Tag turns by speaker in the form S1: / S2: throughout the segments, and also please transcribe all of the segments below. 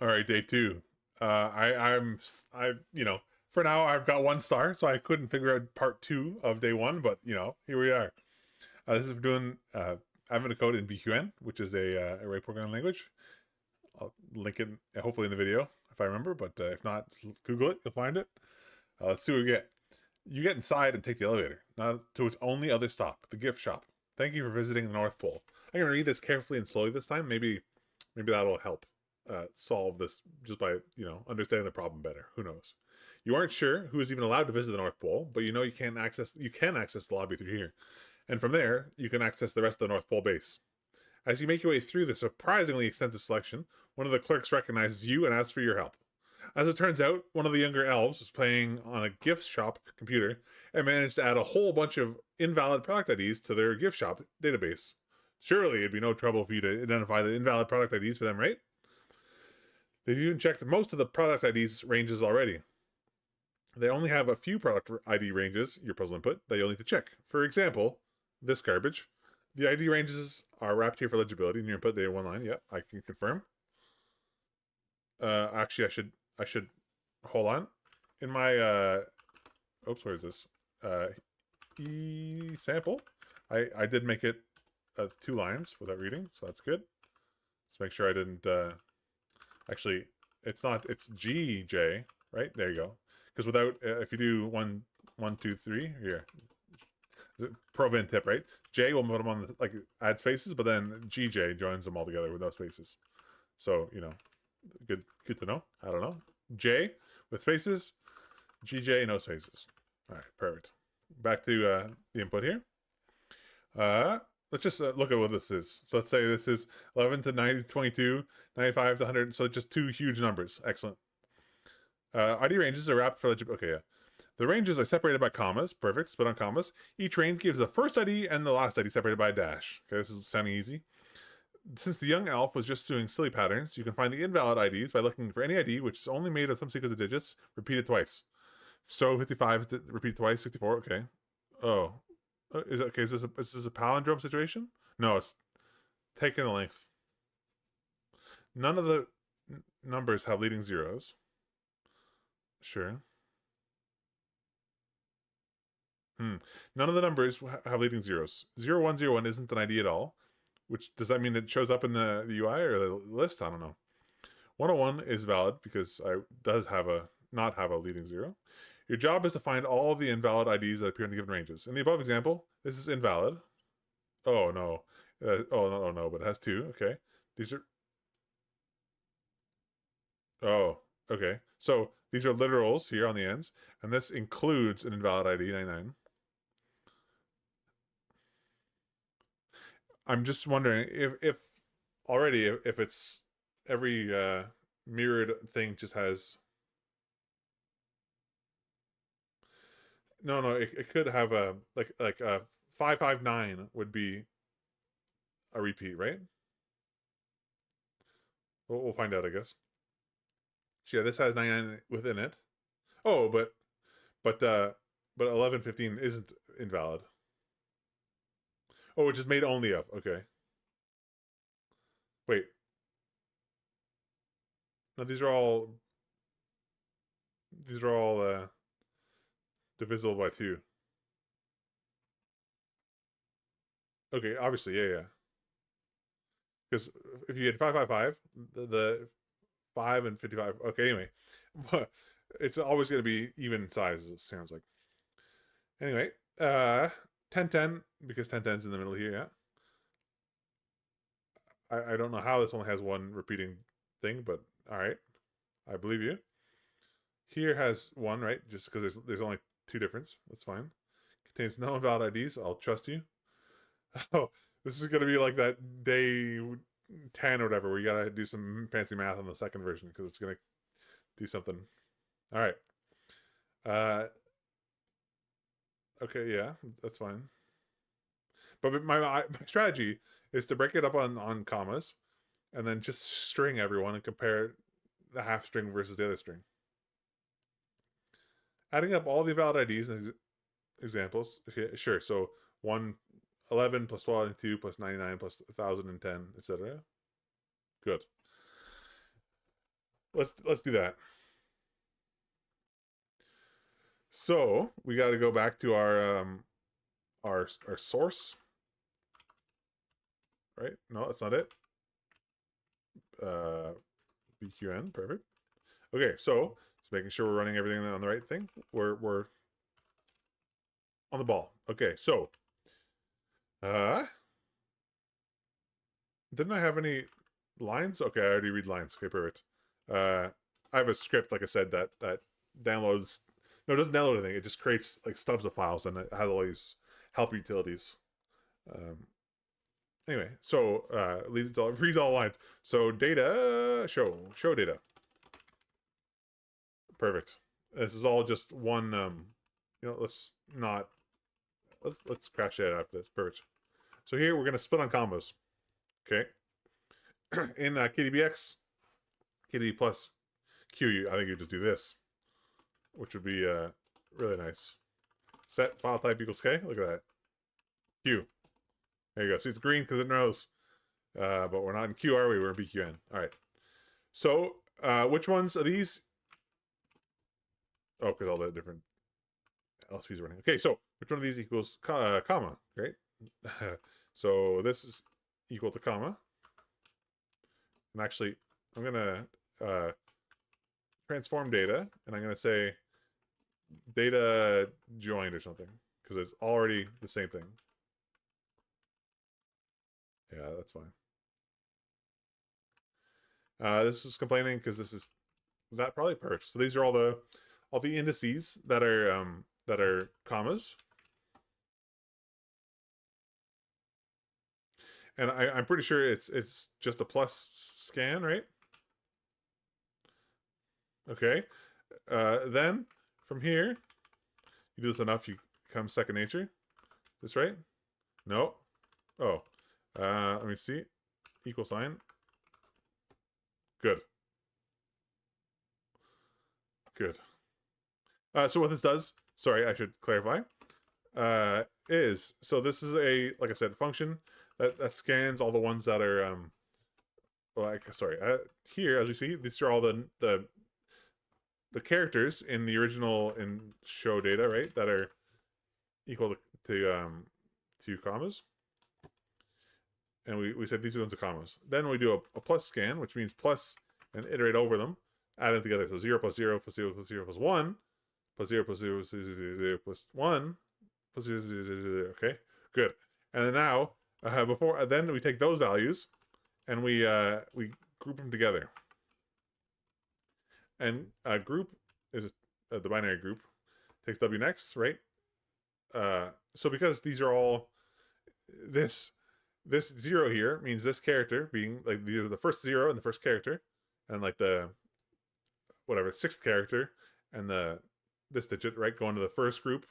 S1: All right, day two. You know, for now I've got 1 star, so I couldn't figure out part two of day one, but you know, here we are. This is doing I'm going to code in BQN, which is a array programming language. I'll link it hopefully in the video if I remember, but if not, Google it, you'll find it. Let's see what we get. You get inside and take the elevator, now to its only other stop, the gift shop. Thank you for visiting the North Pole. I'm going to read this carefully and slowly this time. Maybe that'll help solve this just by understanding the problem better. Who knows? You aren't sure who is even allowed to visit the North Pole, but you know you can access the lobby through here, and from there you can access the rest of the North Pole base. As you make your way through the surprisingly extensive selection, one of the clerks recognizes you and asks for your help. As it turns out, one of the younger elves was playing on a gift shop computer and managed to add a whole bunch of invalid product IDs to their gift shop database. Surely it'd be no trouble for you to identify the invalid product IDs for them, right? They've even checked most of the product IDs ranges already. They only have a few product ID ranges, your puzzle input, that you'll need to check. For example, this garbage. The ID ranges are wrapped here for legibility in your input data one line. Yep, I can confirm. Actually, I should hold on. In my oops, where is this? E sample. I did make it 2 lines without reading, so that's good. Let's make sure I didn't actually, it's not, it's GJ, right? There you go. Because without, if you do 1, 1, 2, 3, here, pro tip, right? J will put them on like add spaces, but then GJ joins them all together with no spaces. So good to know. I don't know. J with spaces, GJ no spaces. All right, perfect. Back to the input here. Let's just look at what this is. So let's say this is 11 to 90, 22, 95 to 100. So just 2 huge numbers. Excellent. ID ranges are wrapped for okay, yeah. The ranges are separated by commas. Perfect. Split on commas. Each range gives the first ID and the last ID separated by a dash. Okay, this is sounding easy. Since the young elf was just doing silly patterns, you can find the invalid IDs by looking for any ID which is only made of some sequence of digits repeated twice. So 55 is repeated twice. 64. Okay. Oh, is it okay? Is this a palindrome situation? No, it's taking the length. None of the numbers have leading zeros. Sure. None of the numbers have leading zeros. 0101 isn't an ID at all. Which does that mean it shows up in the UI or the list? I don't know. 101 is valid because I does have a not have a leading zero. Your job is to find all the invalid IDs that appear in the given ranges. In the above example, this is invalid. Oh no. Oh no, but it has 2. Okay. These are oh, okay. So these are literals here on the ends, and this includes an invalid ID 99. I'm just wondering if already if it's every mirrored thing just has no it could have a like 559 would be a repeat, right? We'll find out, I guess. So yeah, this has 99 within it. Oh, but uh but 1115 isn't invalid. Oh, which is made only of. Okay. Wait. No, these are all divisible by 2. Okay, obviously, yeah. Because if you had 555, the 5 and 55. Okay, anyway. It's always going to be even sizes, it sounds like. Anyway, 1010, because 1010 is in the middle here, yeah. I don't know how this only has 1 repeating thing, but alright. I believe you. Here has 1, right? Just because there's only 2 difference. That's fine. Contains no invalid IDs. I'll trust you. Oh, this is going to be like that day 10 or whatever, where you got to do some fancy math on the second version, because it's going to do something. Alright. Okay, yeah, that's fine. But my strategy is to break it up on commas, and then just string everyone and compare the half string versus the other string. Adding up all the valid IDs and examples. Okay, sure. So 11 plus 22 plus 99 plus 1010, etc. Good. let's do that. So we got to go back to our source, right? No, that's not it. BQN, perfect. Okay, so just making sure we're running everything on the right thing. We're on the ball. Okay, so uh didn't I have any lines? Okay, I already read lines. Okay, perfect. I have a script, like I said, that downloads. No, it doesn't download anything. It just creates like stubs of files, and it has all these help utilities. Um, anyway, so reads all lines. So data show data. Perfect. This is all just one. Let's not let's crash it after this. Perfect. So here we're gonna split on combos. Okay. In KDBX, KDB plus Q, I think you just do this, which would be really nice. Set file type equals K. Look at that. Q. There you go. See, it's green because it knows. But we're not in Q, are we? We're in BQN. All right. So, which ones are these? Oh, because all the different LSPs are running. Okay, so which one of these equals comma? Great. So this is equal to comma. And actually, I'm gonna transform data, and I'm gonna say data joined or something because it's already the same thing. Yeah, that's fine. This is complaining because this is that probably perched. So these are all the indices that are commas, and I'm pretty sure it's just a plus scan, right? Okay. Then from here, you do this enough, you become second nature. This right? No. Oh. Let me see. Equal sign. Good. Good. So what this does, sorry, I should clarify, is so this is a, like I said, function that scans all the ones that are like sorry here, as we see, these are all the characters in the original in show data, right, that are equal to commas, and we said these are ones of commas. Then we do a plus scan, which means plus and iterate over them, add them together. So 0 plus 0 plus 0 plus 0 plus 1 plus 0 plus 0 plus 0 plus 1 plus 0, 0, 0, 0. Okay, good. And then now, before then we take those values and we group them together. And group is the binary group takes W next, right? So because these are all this this 0 here means this character being like these are the first 0 and the first character, and like the whatever sixth character and this digit, right, going to the first group.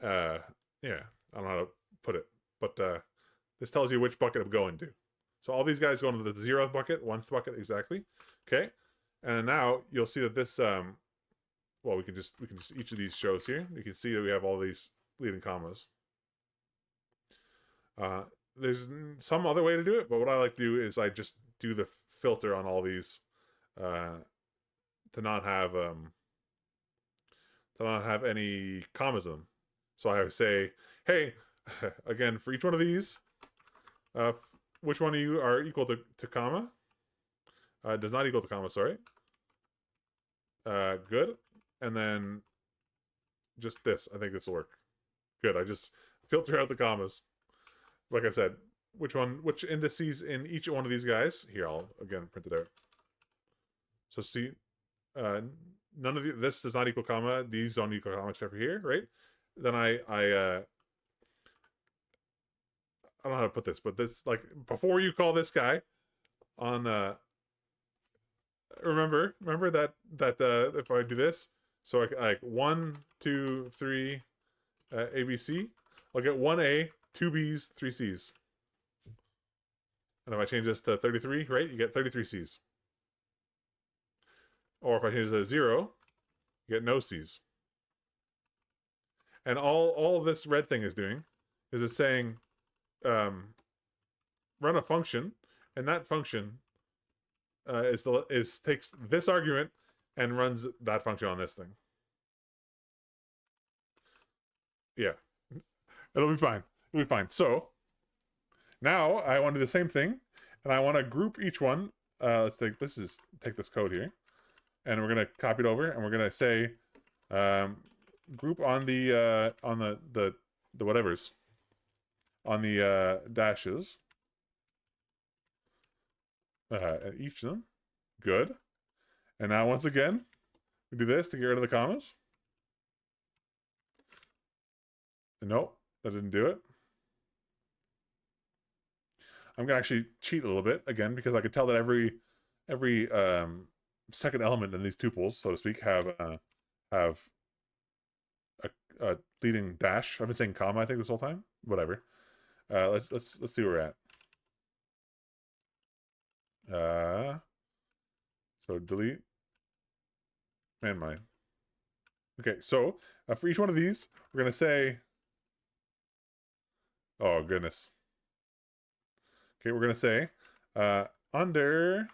S1: Yeah, I don't know how to put it, but this tells you which bucket I'm going to. So all these guys go into the 0th bucket, 1st bucket, exactly. Okay, and now you'll see that this well, we can just each of these shows here. You can see that we have all these leading commas. There's some other way to do it, but what I like to do is I just do the filter on all these to not have any commas in them. So I would say, hey, again, for each one of these, which one of you are equal to comma? Does not equal to comma, sorry. Good. And then just this. I think this will work. Good. I just filter out the commas. Like I said, which indices in each one of these guys? Here, I'll again print it out. So see, none of this does not equal comma. These don't equal comma except for here, right? Then I don't know how to put this, but this, like, before you call this guy on remember that if I do this, so I like 1 2 3 ABC, I'll get 1A, 2 B's, 3 C's. And if I change this to 33, right, you get 33 C's. Or if I change this to 0, you get no C's. And all this red thing is doing is it's saying run a function, and that function takes this argument and runs that function on this thing. Yeah, it'll be fine. It'll be fine. So now I want to do the same thing, and I want to group each one. Let's take this code here, and we're gonna copy it over, and we're gonna say group on the whatevers on the dashes. Each of them. Good. And now once again, we do this to get rid of the commas. Nope, that didn't do it. I'm gonna actually cheat a little bit again because I could tell that every second element in these tuples, so to speak, have a leading dash. I've been saying comma, I think, this whole time. Whatever. Let's see where we're at. So delete and mine. Okay, so for each one of these, we're gonna say, oh goodness. Okay, we're gonna say under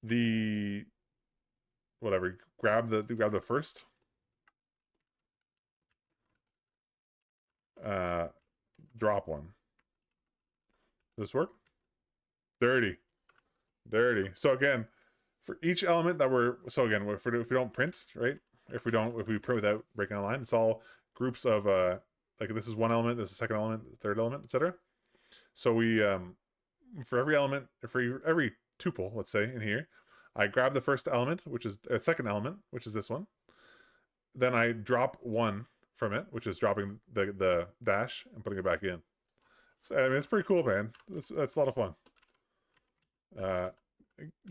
S1: the whatever, grab the first drop one. Does this work? Dirty. So again, for each element that if we don't print, right? If we print without breaking a line, it's all groups of like this is one element, this is a second element, third element, etc. So we for every element, for every tuple, let's say in here, I grab the first element, which is a second element, which is this one. Then I drop one from it, which is dropping the dash and putting it back in. So, I mean, it's pretty cool, man. That's a lot of fun.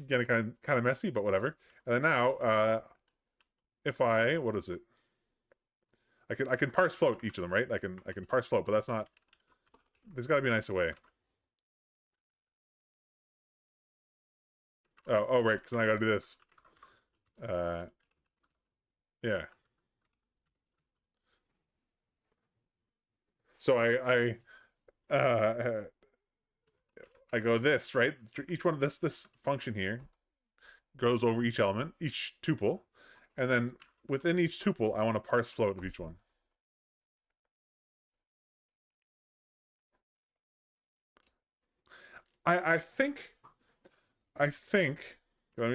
S1: Getting kind of messy, but whatever. And then now, if what is it? I can parse float each of them, right? I can parse float, but that's not. There's got to be a nicer way. Oh right, because then I got to do this. Yeah. So I go this, right? Each one of this function here goes over each element, each tuple, and then within each tuple, I want to parse float of each one. I think let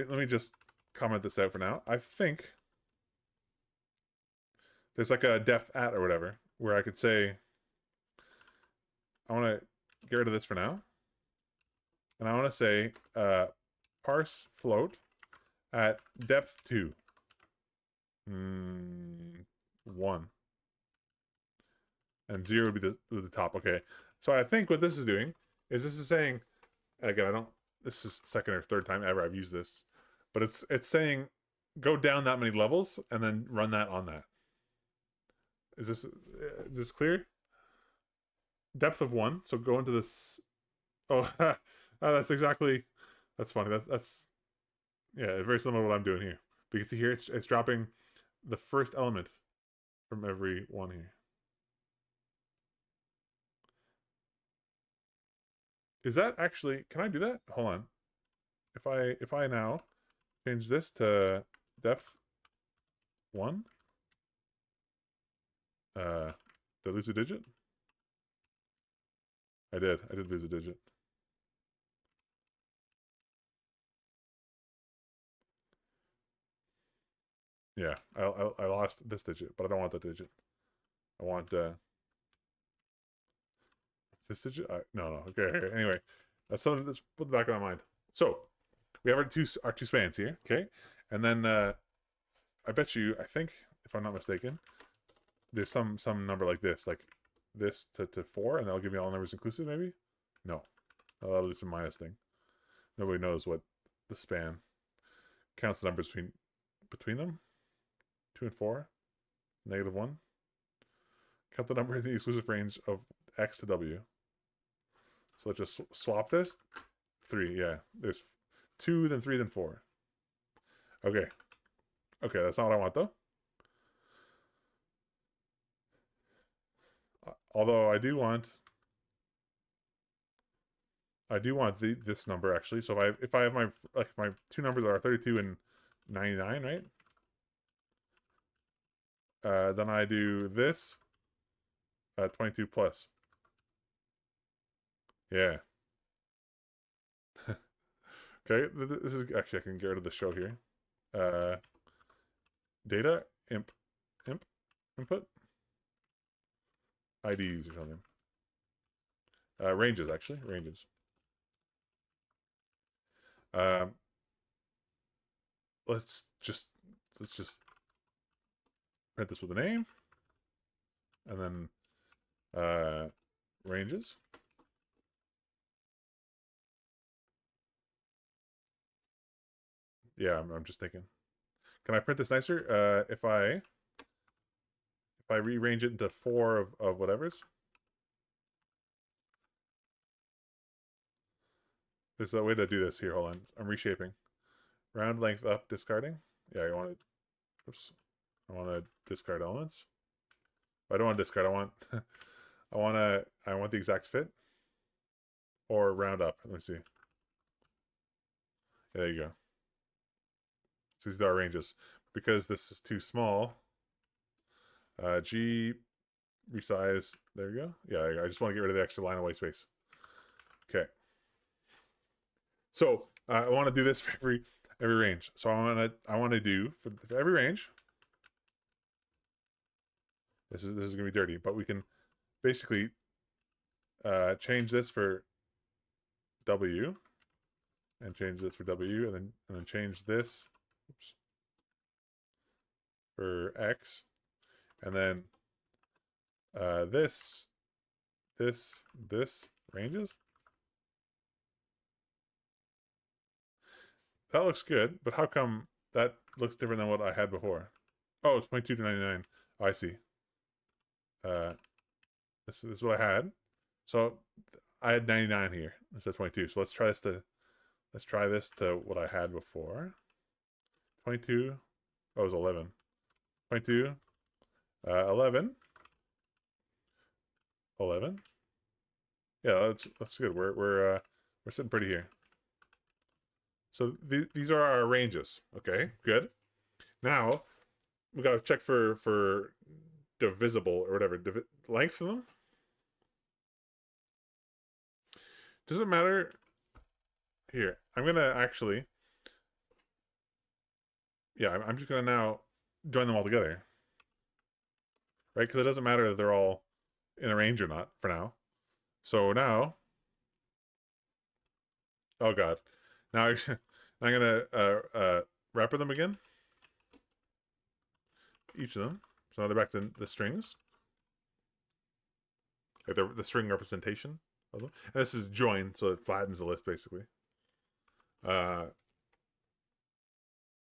S1: me just comment this out for now. I think there's like a depth at or whatever where I could say I want to get rid of this for now, and I want to say parse float at depth 2. 1. And 0 would be the top. Okay. So I think what this is doing is this is saying, and again, this is the second or third time ever I've used this, but it's saying go down that many levels and then run that on that. Is this clear? Depth of 1. So go into this. Oh, that's funny. That's yeah, very similar to what I'm doing here. But you can see here it's dropping the first element from every one here. Is that actually, can I do that? Hold on. If I now change this to depth 1, did I lose a digit? I did lose a digit. Yeah, I lost this digit, but I don't want that digit. I want this digit. No. Okay. Anyway, that's something that's put the back of my mind. So we have our two spans here. Okay, and then I bet you, I think, if I'm not mistaken, there's some number like this to 4, and that'll give me all numbers inclusive. Maybe. No, that'll do some minus thing. Nobody knows what the span counts the numbers between them. 2 and 4, -1. Count the number in the exclusive range of x to w. So let's just swap this. 3, yeah. There's 2, then 3, then 4. Okay. Okay, that's not what I want though. Although I do want I do want this number actually. So if I have my two numbers are 32 and 99, right? Then I do this 22 plus. Yeah. Okay. This is actually I can get rid of the show here. Uh, data imp input IDs or something. Ranges actually ranges. Um, let's just let's just print this with a name and then ranges. Yeah, I'm just thinking. Can I print this nicer? If I rearrange it into four of whatever's. There's a way to do this here. Hold on. I'm reshaping. Round length up, discarding. Yeah, I want to. Oops. I want to discard elements. I don't want to discard. I want. I want the exact fit. Or round up. Let me see. Yeah, there you go. So these are our ranges. Because this is too small. G resize. There you go. Yeah, I just want to get rid of the extra line of white space. Okay. So I want to do this for every range. So I want to do for every range. This is gonna be dirty, but we can basically change this for W and change this for W and then change this oops, for X and then this ranges. That looks good, but how come that looks different than what I had before? Oh, it's 0.2 to 99. Oh, I see. This is what I had. So I had 99 here instead of 22. So let's try this to what I had before. 22. Oh, it was 11. 22. 11. 11. Yeah, that's good. We're sitting pretty here. So these are our ranges. Okay, good. Now we gotta check for divisible or whatever length of them. Does it matter? Here, I'm gonna actually. Yeah, I'm just gonna now join them all together, right? Because it doesn't matter that they're all in a range or not for now. So now, oh god, now I'm gonna wrapper them again, each of them. So now they're back to the strings, like the string representation of them. And this is join, so it flattens the list basically. Uh,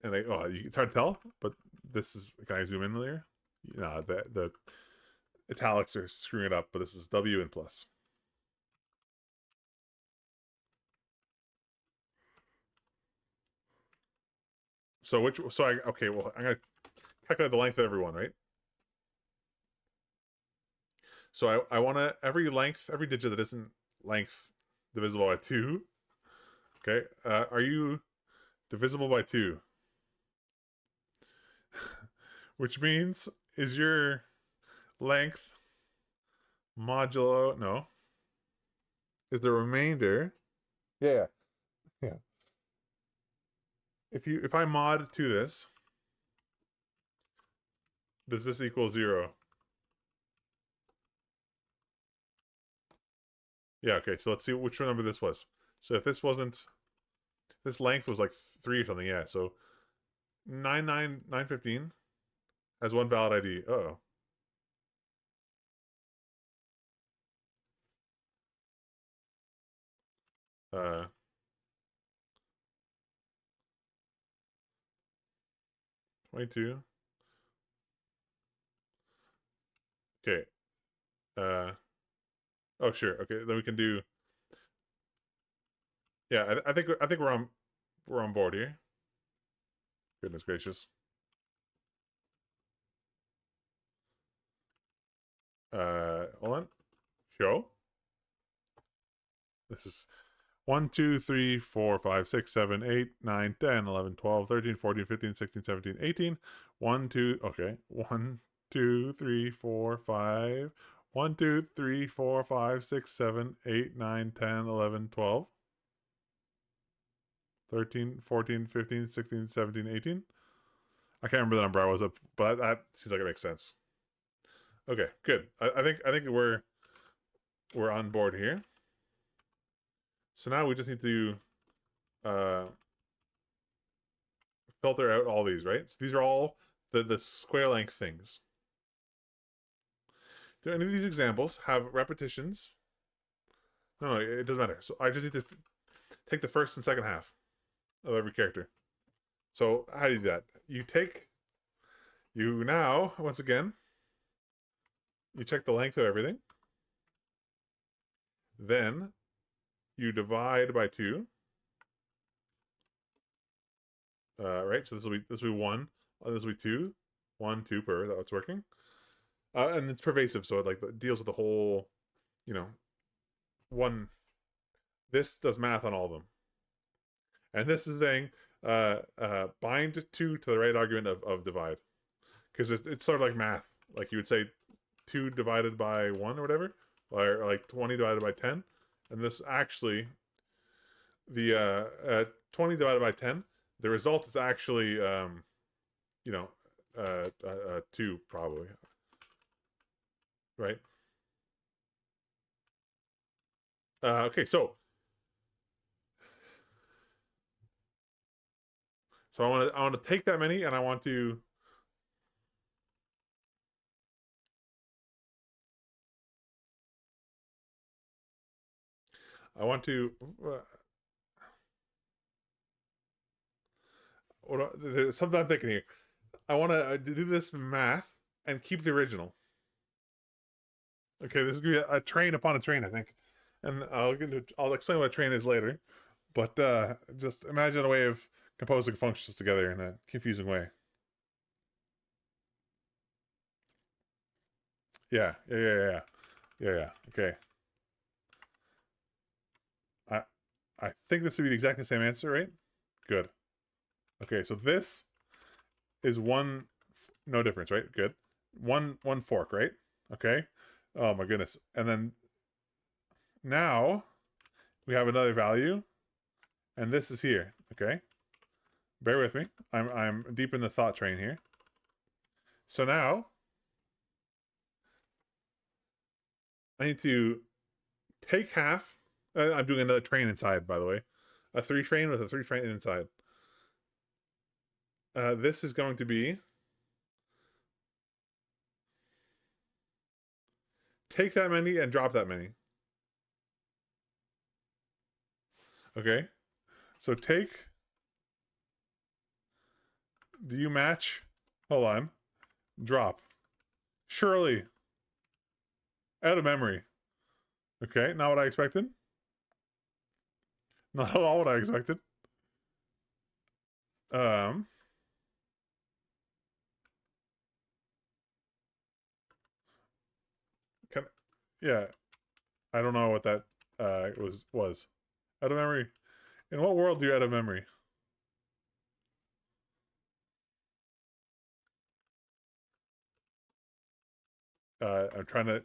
S1: and it's hard to tell, but this is. Can I zoom in there? No, the italics are screwing it up, but this is W and plus. So okay, well I'm gonna calculate the length of everyone, right? So I want to every digit that isn't length divisible by 2. Okay, are you divisible by 2? Which means is your length modulo no is the remainder. Yeah, yeah. If I mod to this, does this equal 0? Yeah. Okay. So let's see which number this was. So if this length was like 3 or something, yeah. So 99915 has one valid ID. Oh. 22. Okay. Uh. Oh, sure. Okay. Then we can do. Yeah. I think we're on board here. Goodness gracious. Hold on. Show. This is 1, 2, 3, 4, 5, 6, 7, 8, 9, 10, 11, 12, 13, 14, 15, 16, 17, 18. 1, 2, okay. 1, 2, 3, 4, 5. 1, 2, 3, 4, 5, 6, 7, 8, 9, 10, 11, 12. 13, 14, 15, 16, 17, 18. I can't remember the number I was up, but that seems like it makes sense. Okay, good. I think we're on board here. So now we just need to uh, filter out all these, right? So these are all the square length things. Do any of these examples have repetitions? No, it doesn't matter. So I just need to take the first and second half of every character. So how do you do that? You now, once again, you check the length of everything. Then you divide by 2. Right? So this will be 1. This will be 2. 1, 2 per. That's working. And it's pervasive, so it deals with the whole, you know, one. This does math on all of them, and this is saying bind 2 to the right argument of divide, because it's sort of like math. Like you would say 2 divided by 1 or whatever, or like 20 divided by 10, and this actually the 20 divided by 10. The result is actually you know 2 probably, right? Okay, so I want to take that many, and I want to there's something I'm thinking here. I want to do this math and keep the original. Okay, this is gonna be a train upon a train, I think, and I'll explain what a train is later. But just imagine a way of composing functions together in a confusing way. Yeah. Okay, I I think this would be the exactly same answer, right? Good. Okay, so this is one, no difference, right? Good. One fork, right? Okay. Oh my goodness. And then now we have another value, and this is here. Okay. Bear with me. I'm deep in the thought train here. So now I need to take half. I'm doing another train inside, by the way. A 3 train with a 3 train inside. This is going to be take that many and drop that many. Okay. So take. Do you match? Hold on. Drop. Surely. Out of memory. Okay. Not what I expected. Not at all what I expected. Um. Can, yeah. I don't know what that was. Out of memory. In what world do you out of memory? I'm trying to.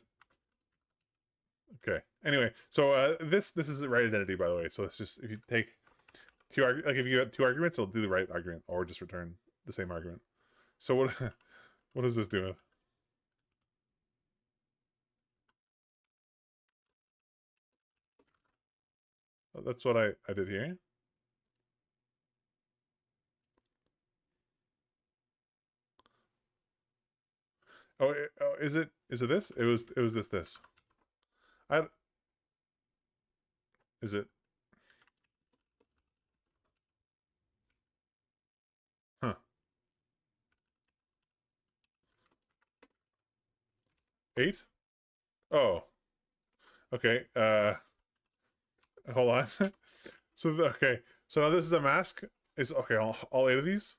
S1: Okay. Anyway, so this is the right identity, by the way. So it's just if you take like if you have 2 arguments, it'll do the right argument or just return the same argument. So what what is this doing? That's what I did here. Oh, is it this? It was this. I is it? Huh. 8? Oh. Okay. Hold on. Okay. So now this is a mask. Is okay. All 8 of these.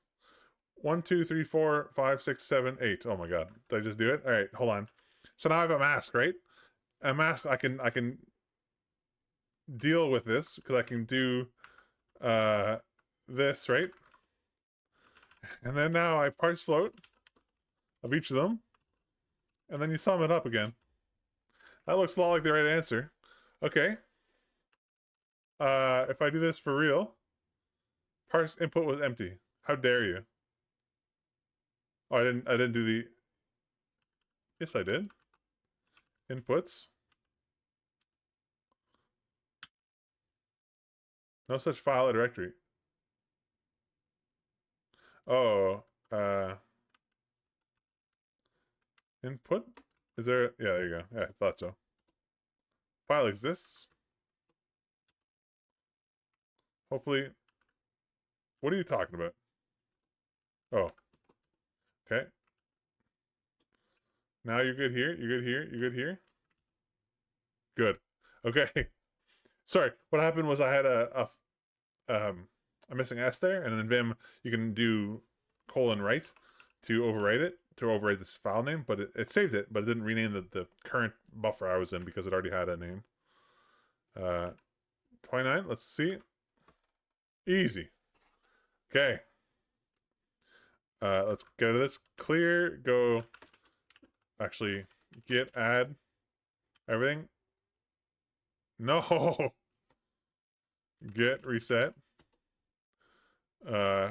S1: 1, 2, 3, 4, 5, 6, 7, 8. Oh my god. Did I just do it? All right. Hold on. So now I have a mask, right? A mask. I can deal with this because I can do this, right? And then now I parse float of each of them, and then you sum it up again. That looks a lot like the right answer. Okay. If I do this for real, parse input was empty. How dare you? Oh, I didn't do the. Yes, I did. Inputs. No such file or directory. Oh, input? Is there? Yeah, there you go. Yeah, I thought so. File exists. Hopefully. What are you talking about? Oh, okay. Now you're good here. You're good here. You're good here. Good. Okay. Sorry. What happened was I had a missing S there, and in Vim you can do :write to overwrite it, to overwrite this file name, but it saved it, but it didn't rename the current buffer I was in because it already had a name. 29, let's see. Easy. Okay. Let's get this clear. Go, actually, git add everything. No. Git reset. Uh,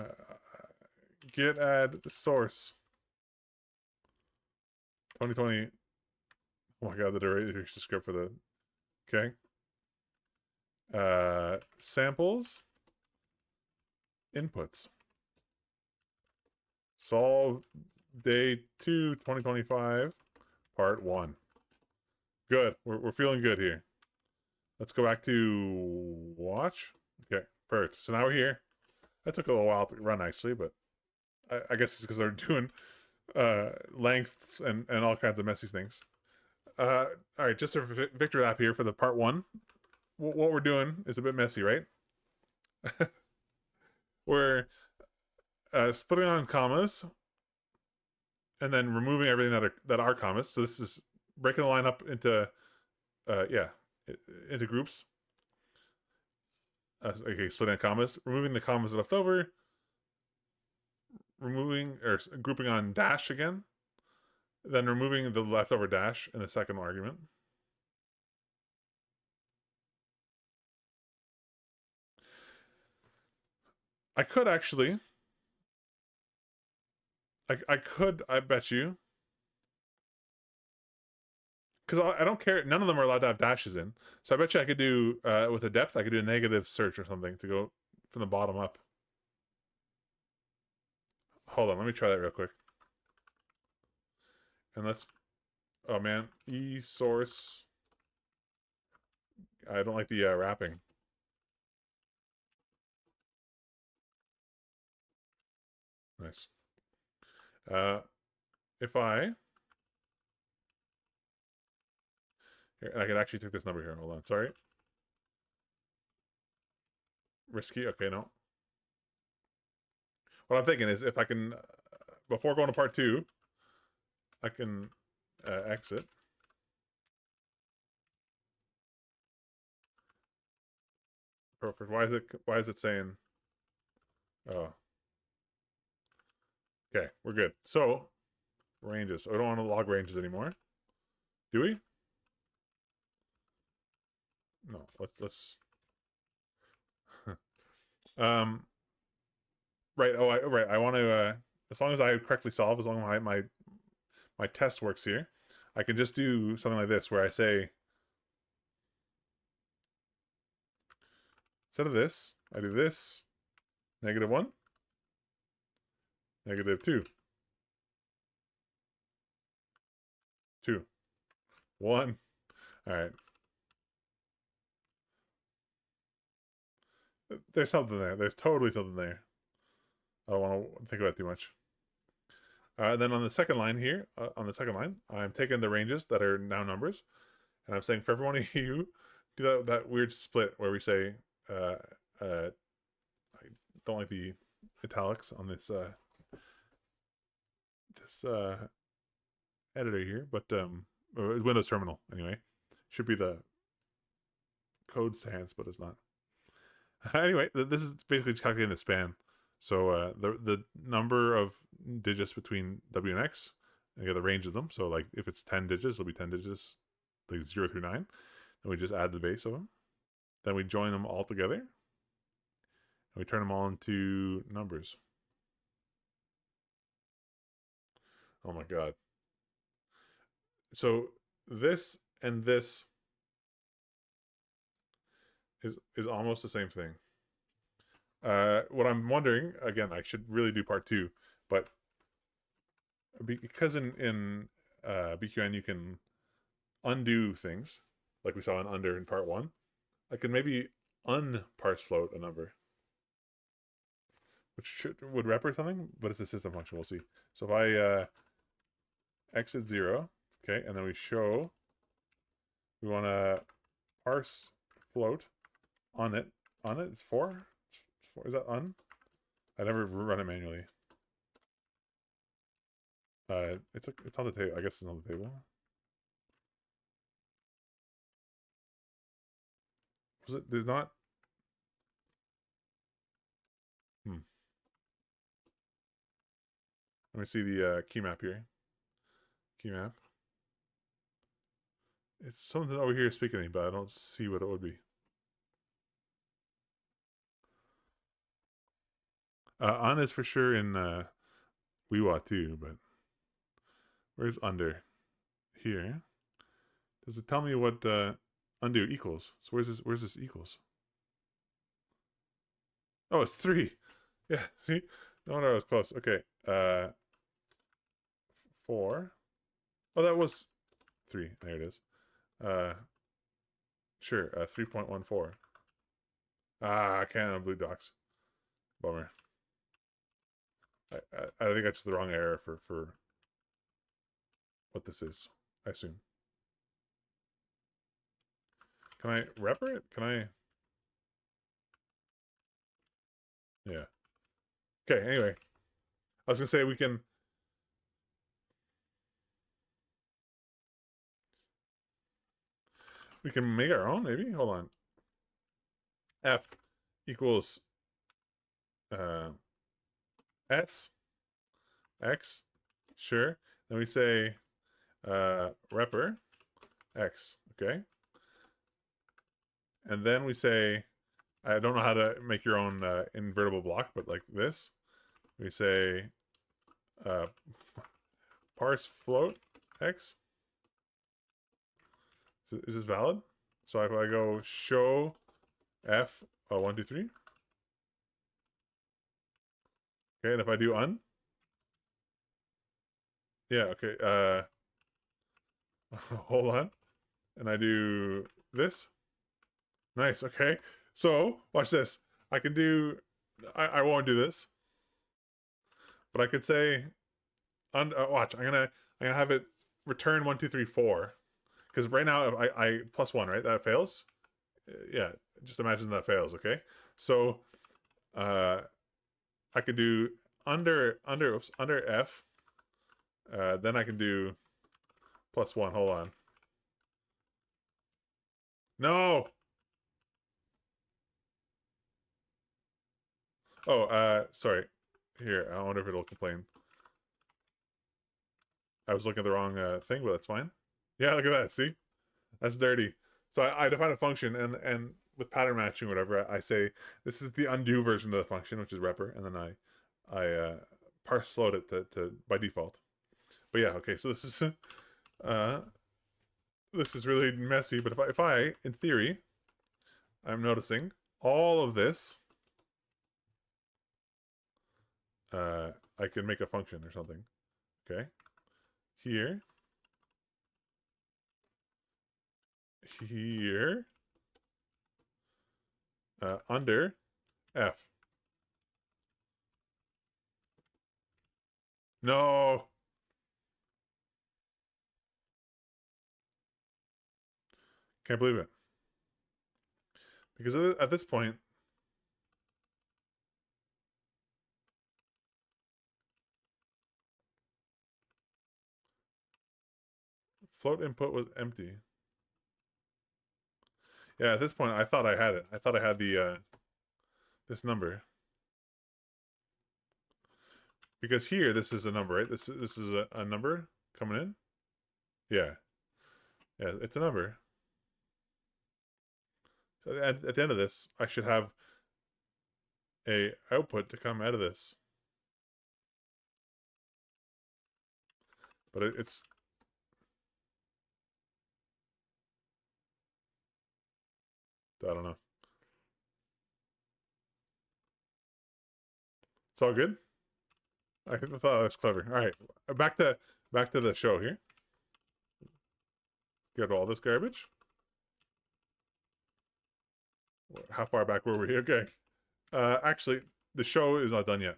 S1: git add source. 2020. Oh my god, the duration script for the. Okay. Samples. Inputs. Solve day 2, 2025, part 1. Good. We're feeling good here. Let's go back to watch. Okay, perfect. So now we're here. That took a little while to run, actually, but I guess it's because they're doing lengths and all kinds of messy things. All right, just a victory lap here for the part 1. What we're doing is a bit messy, right? We're splitting on commas and then removing everything that are commas. So this is breaking the line up into into groups. Okay, splitting on commas, removing the commas left over, removing or grouping on dash again, then removing the leftover dash in the second argument. I could actually. I could, I bet you. Because I don't care. None of them are allowed to have dashes in. So I bet you I could do, with a depth, I could do a negative search or something to go from the bottom up. Hold on, let me try that real quick. And let's, oh man, source. I don't like the wrapping. Nice. If I, here, I could actually take this number here. Hold on, sorry. Risky, okay, no. What I'm thinking is if I can, before going to part 2, I can exit. Perfect. Why is it saying, oh. Okay, we're good. So, ranges. I don't want to log ranges anymore. Do we? No, let's um right, right. I want to as long as I correctly solve, as long as my test works here, I can just do something like this where I say, instead of this, I do this, -1, -2, 2, 1. All right. There's something there. There's totally something there. I don't want to think about it too much. Then on the second line here, I'm taking the ranges that are now numbers, and I'm saying for every one of you, do that weird split where we say, I don't like the italics on this editor here, but Windows Terminal anyway should be the code sans, but it's not. Anyway, this is basically just calculating the span. So the number of digits between W and X, and you get the range of them. So like if it's 10 digits, it'll be 10 digits, like 0 through 9. And we just add the base of them. Then we join them all together. And we turn them all into numbers. Oh my god. So this and this is almost the same thing. What I'm wondering, again, I should really do part 2, but because in BQN you can undo things, like we saw in under in part 1, I could maybe unparse float a number, which would rep something, but it's a system function. We'll see. So if I exit 0, okay, and then we show we want to parse float on it. On it, it's 4. Is that un? I never run it manually. It's on the table. I guess it's on the table. Was it? There's not. Hmm. Let me see the key map here. Key map. It's something over here speaking to me, but I don't see what it would be. On is for sure in Weewa too, but where's under? Here. Does it tell me what undo equals? So where's this equals? Oh, it's 3. Yeah, see? No wonder I was close. Okay. 4. Oh, that was 3. There it is. Sure, 3.14. I can't on Blue Docs. Bummer. I think that's the wrong error for what this is, I assume. Can I repper it? Can I? Yeah. Okay, anyway. I was going to say we can make our own, maybe? Hold on. F equals S X. Sure. Then we say repper X. Okay. And then we say, I don't know how to make your own invertible block, but like this. We say parse float X. Is this valid? So if I go show F 1, 2, 3. Okay, and if I do un, yeah, okay. Hold on, and I do this. Nice. Okay. So watch this. I can do. I won't do this, but I could say, watch. I'm gonna have it return 1, 2, 3, 4, because right now if I plus 1, right? That fails. Yeah. Just imagine that fails. Okay. So I could do under F. Then I can do plus 1. Hold on. No. Oh, sorry. Here, I wonder if it'll complain. I was looking at the wrong thing, but that's fine. Yeah, look at that. See, that's dirty. So I define a function, and with pattern matching, or whatever, I say this is the undo version of the function, which is repper, and then I parse float it to by default. But yeah, okay. So uh, this is really messy. But if I in theory, I'm noticing all of this, I can make a function or something. Okay, here, here, under F. No. Can't believe it. Because at this point, float input was empty. Yeah, at this point, I thought I had it. I thought I had the this number because here this is a number, right? This is a number coming in. Yeah, yeah, it's a number. So at the end of this, I should have a output to come out of this, but it's I don't know. It's all good. I thought that was clever. All right, back to the show here. Get all this garbage. How far back were we? Okay. Actually, the show is not done yet.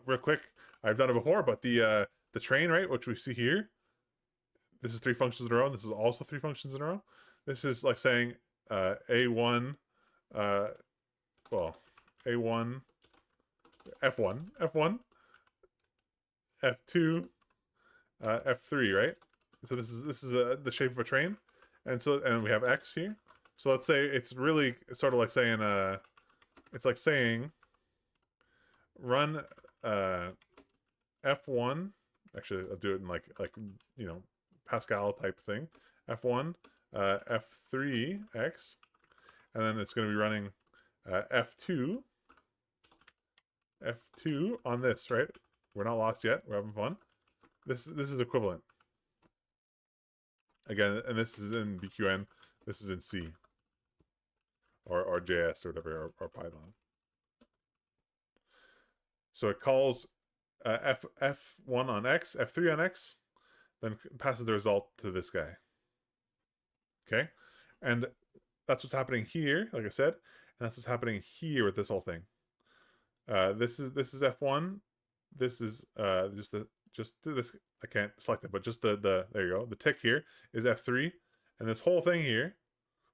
S1: Real quick, I've done it before, but the train, right, which we see here, this is three functions in a row. And this is also three functions in a row. This is like saying a1, uh, well, a1, f1, f1, f2, f3, right? So this is the shape of a train, and we have x here. So let's say it's really sort of like saying it's like saying run f1. Actually, I'll do it in like you know Pascal type thing. F1, f3x, and then it's going to be running f2, f2 on this, right? We're not lost yet. We're having fun. This is equivalent. Again, and this is in BQN. This is in C or JS or whatever or Python. So it calls f1 on x, f3 on x, then passes the result to this guy. Okay, and that's what's happening here, like I said, and that's what's happening here with this whole thing. This is f1. This is just this. I can't select it, but just the there you go. The tick here is f3, and this whole thing here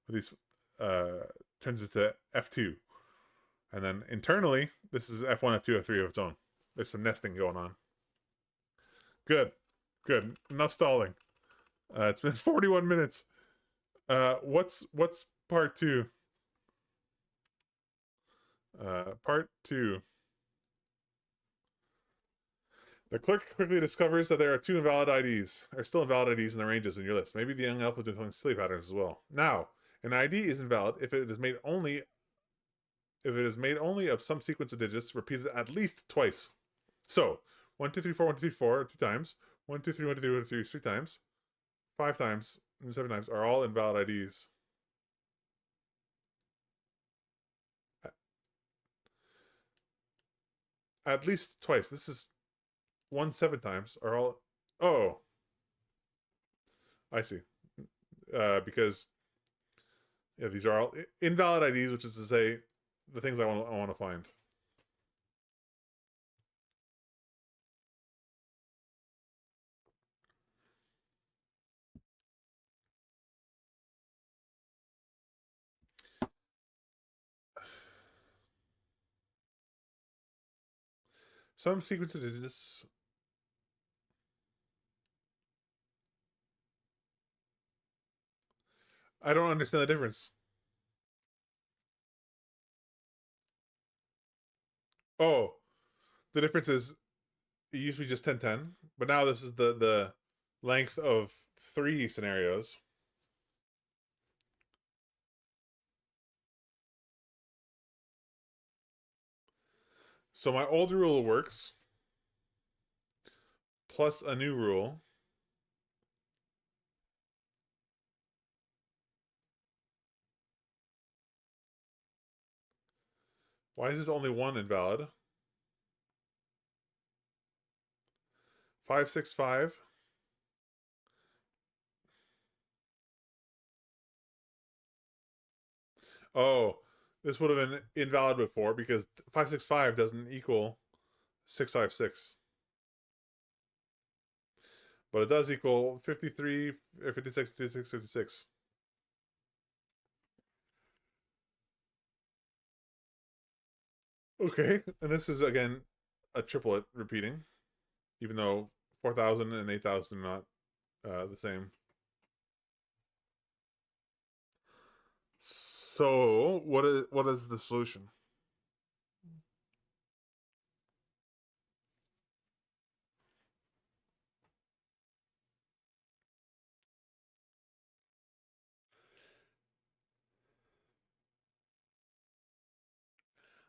S1: with these turns into f2, and then internally this is f1, f2, f3 of its own. There's some nesting going on. Good, good. Enough stalling. It's been 41 minutes. What's part two? Part two. The clerk quickly discovers that there are two invalid IDs, or still invalid IDs in the ranges in your list. Maybe the young elf was doing silly patterns as well. Now, an ID is invalid if it is made only of some sequence of digits repeated at least twice. So 1, 2, 3, 4, 1, 2, 3, 4 2 times, 1, 2, 3, 1, 2, 3, 1, 2, 3 3 times, 5 times, and 7 times are all invalid IDs. At least twice. This is 1 7 times are all. Oh, I see. Because yeah, these are all invalid IDs, which is to say the things I want to find. Some sequence of digits. I don't understand the difference. Oh, the difference is it used to be just 10-10, but now this is the length of 3 scenarios. So my old rule works, plus a new rule. Why is this only one invalid? 5, 6, 5. Oh, this would have been invalid before because 565 doesn't equal 656. But it does equal 53, 56, 56, 56. Okay, and this is again a triplet repeating, even though 4,000 and 8,000 are not the same. So what is the solution?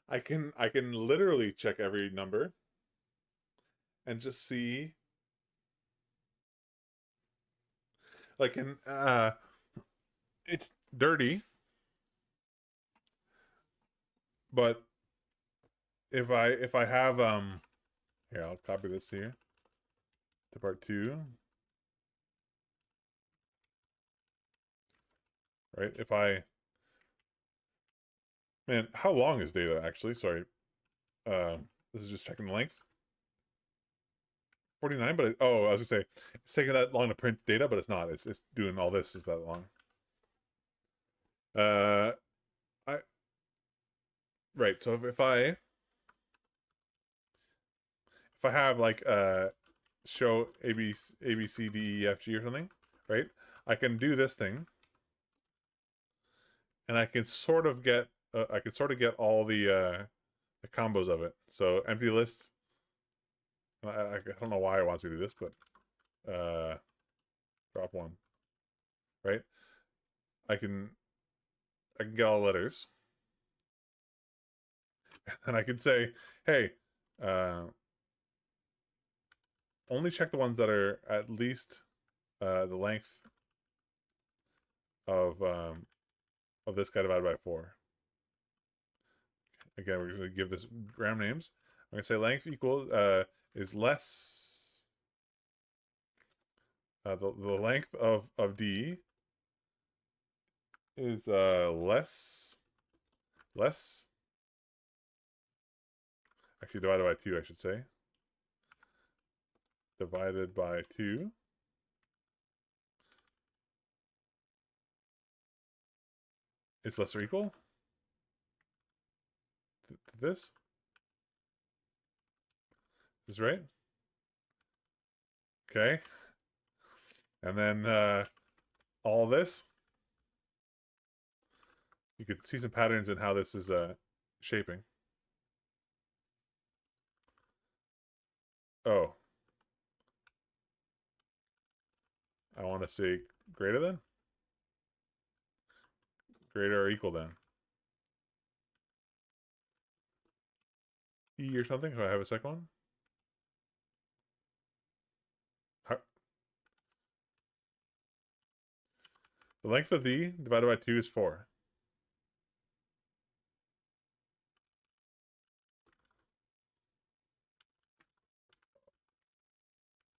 S1: I can literally check every number and just see like in it's dirty, but if I have here, I'll copy this here to part 2, right? If I man, how long is data actually? Sorry. This is just checking the length. 49, but oh, I was gonna say it's taking that long to print data, but it's not. It's doing all this is that long. Uh, I right. So if I have like show A B C D E F G or something, right? I can do this thing, and I can sort of get all the combos of it. So empty list. I don't know why I want to do this, but drop one, right? I can get all the letters, and I can say, hey, uh, only check the ones that are at least the length of this guy divided by 4. Again, we're going to give this gram names. I'm going to say length equals is less the length of D is less actually divided by 2, I should say. Divided by 2 is less or equal to this. Is right. Okay. And then all this. You could see some patterns in how this is shaping. Oh. I want to say greater than? Greater or equal than? E or something? Do I have a second one? How, the length of D divided by 2 is 4.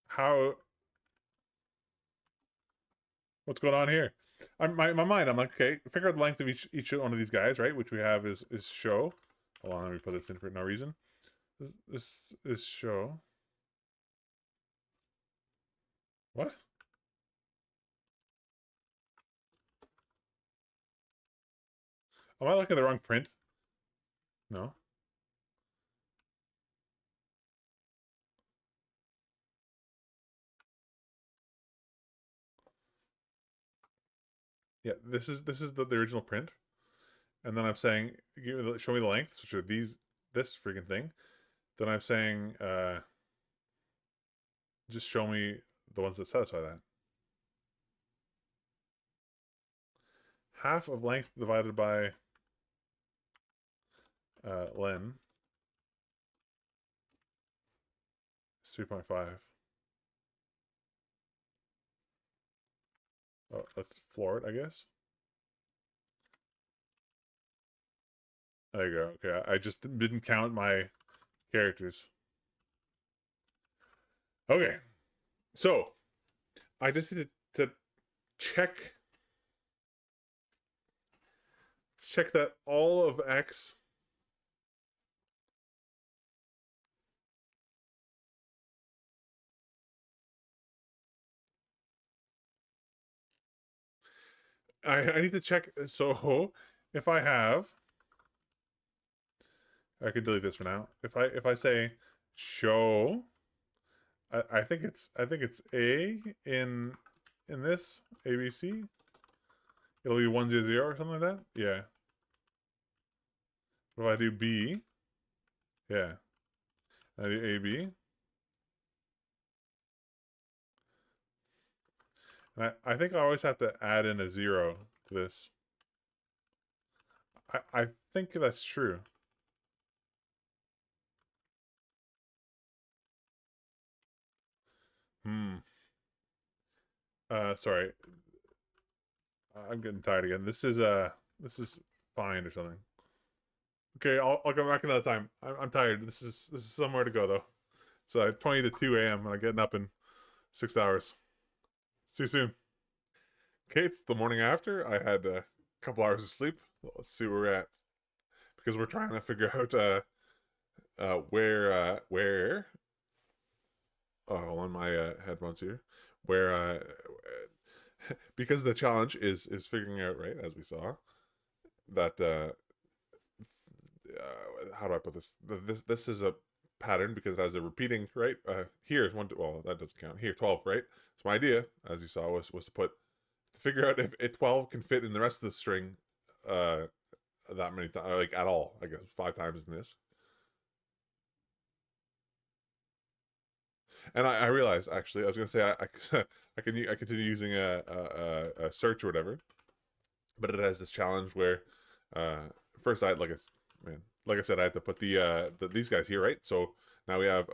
S1: How? What's going on here? My mind. I'm like, okay, figure out the length of each one of these guys, right? Which we have is show. Hold on, let me put this in for no reason. This is show. What? Am I looking at the wrong print? No. Yeah, this is the original print, and then I'm saying, show me the lengths, which are this freaking thing. Then I'm saying, just show me the ones that satisfy that. Half of length divided by len is 3.5. Oh, let's floor it, I guess. There you go. Okay, I just didn't count my characters. Okay, so I just need to check that all of X I need to check. So if I have, I can delete this for now. If I say show, I think it's A in this ABC. It'll be 100 or something like that. Yeah. What do I do? B. Yeah. I do AB. And I think I always have to add in a 0 to this. I think that's true. Hmm. Sorry. I'm getting tired again. This is fine or something. Okay, I'll come back another time. I'm tired. This is somewhere to go though. It's 20 to 2 a.m. I'm getting up in 6 hours. See you soon. Okay, it's the morning after. I had a couple hours of sleep. Well, let's see where we're at because we're trying to figure out where on my headphones here where because the challenge is figuring out, right, as we saw, that how do I put this? This is a pattern because it has a repeating, right. Here is one. Well, that doesn't count. Here 12, right. So my idea, as you saw, was to figure out if 12 can fit in the rest of the string, uh, that many times, like at all. I guess 5 times in this. And I realized actually, I was gonna say I continue using a search or whatever, but it has this challenge where uh first I had like I said, I had to put these guys here, right? So now we have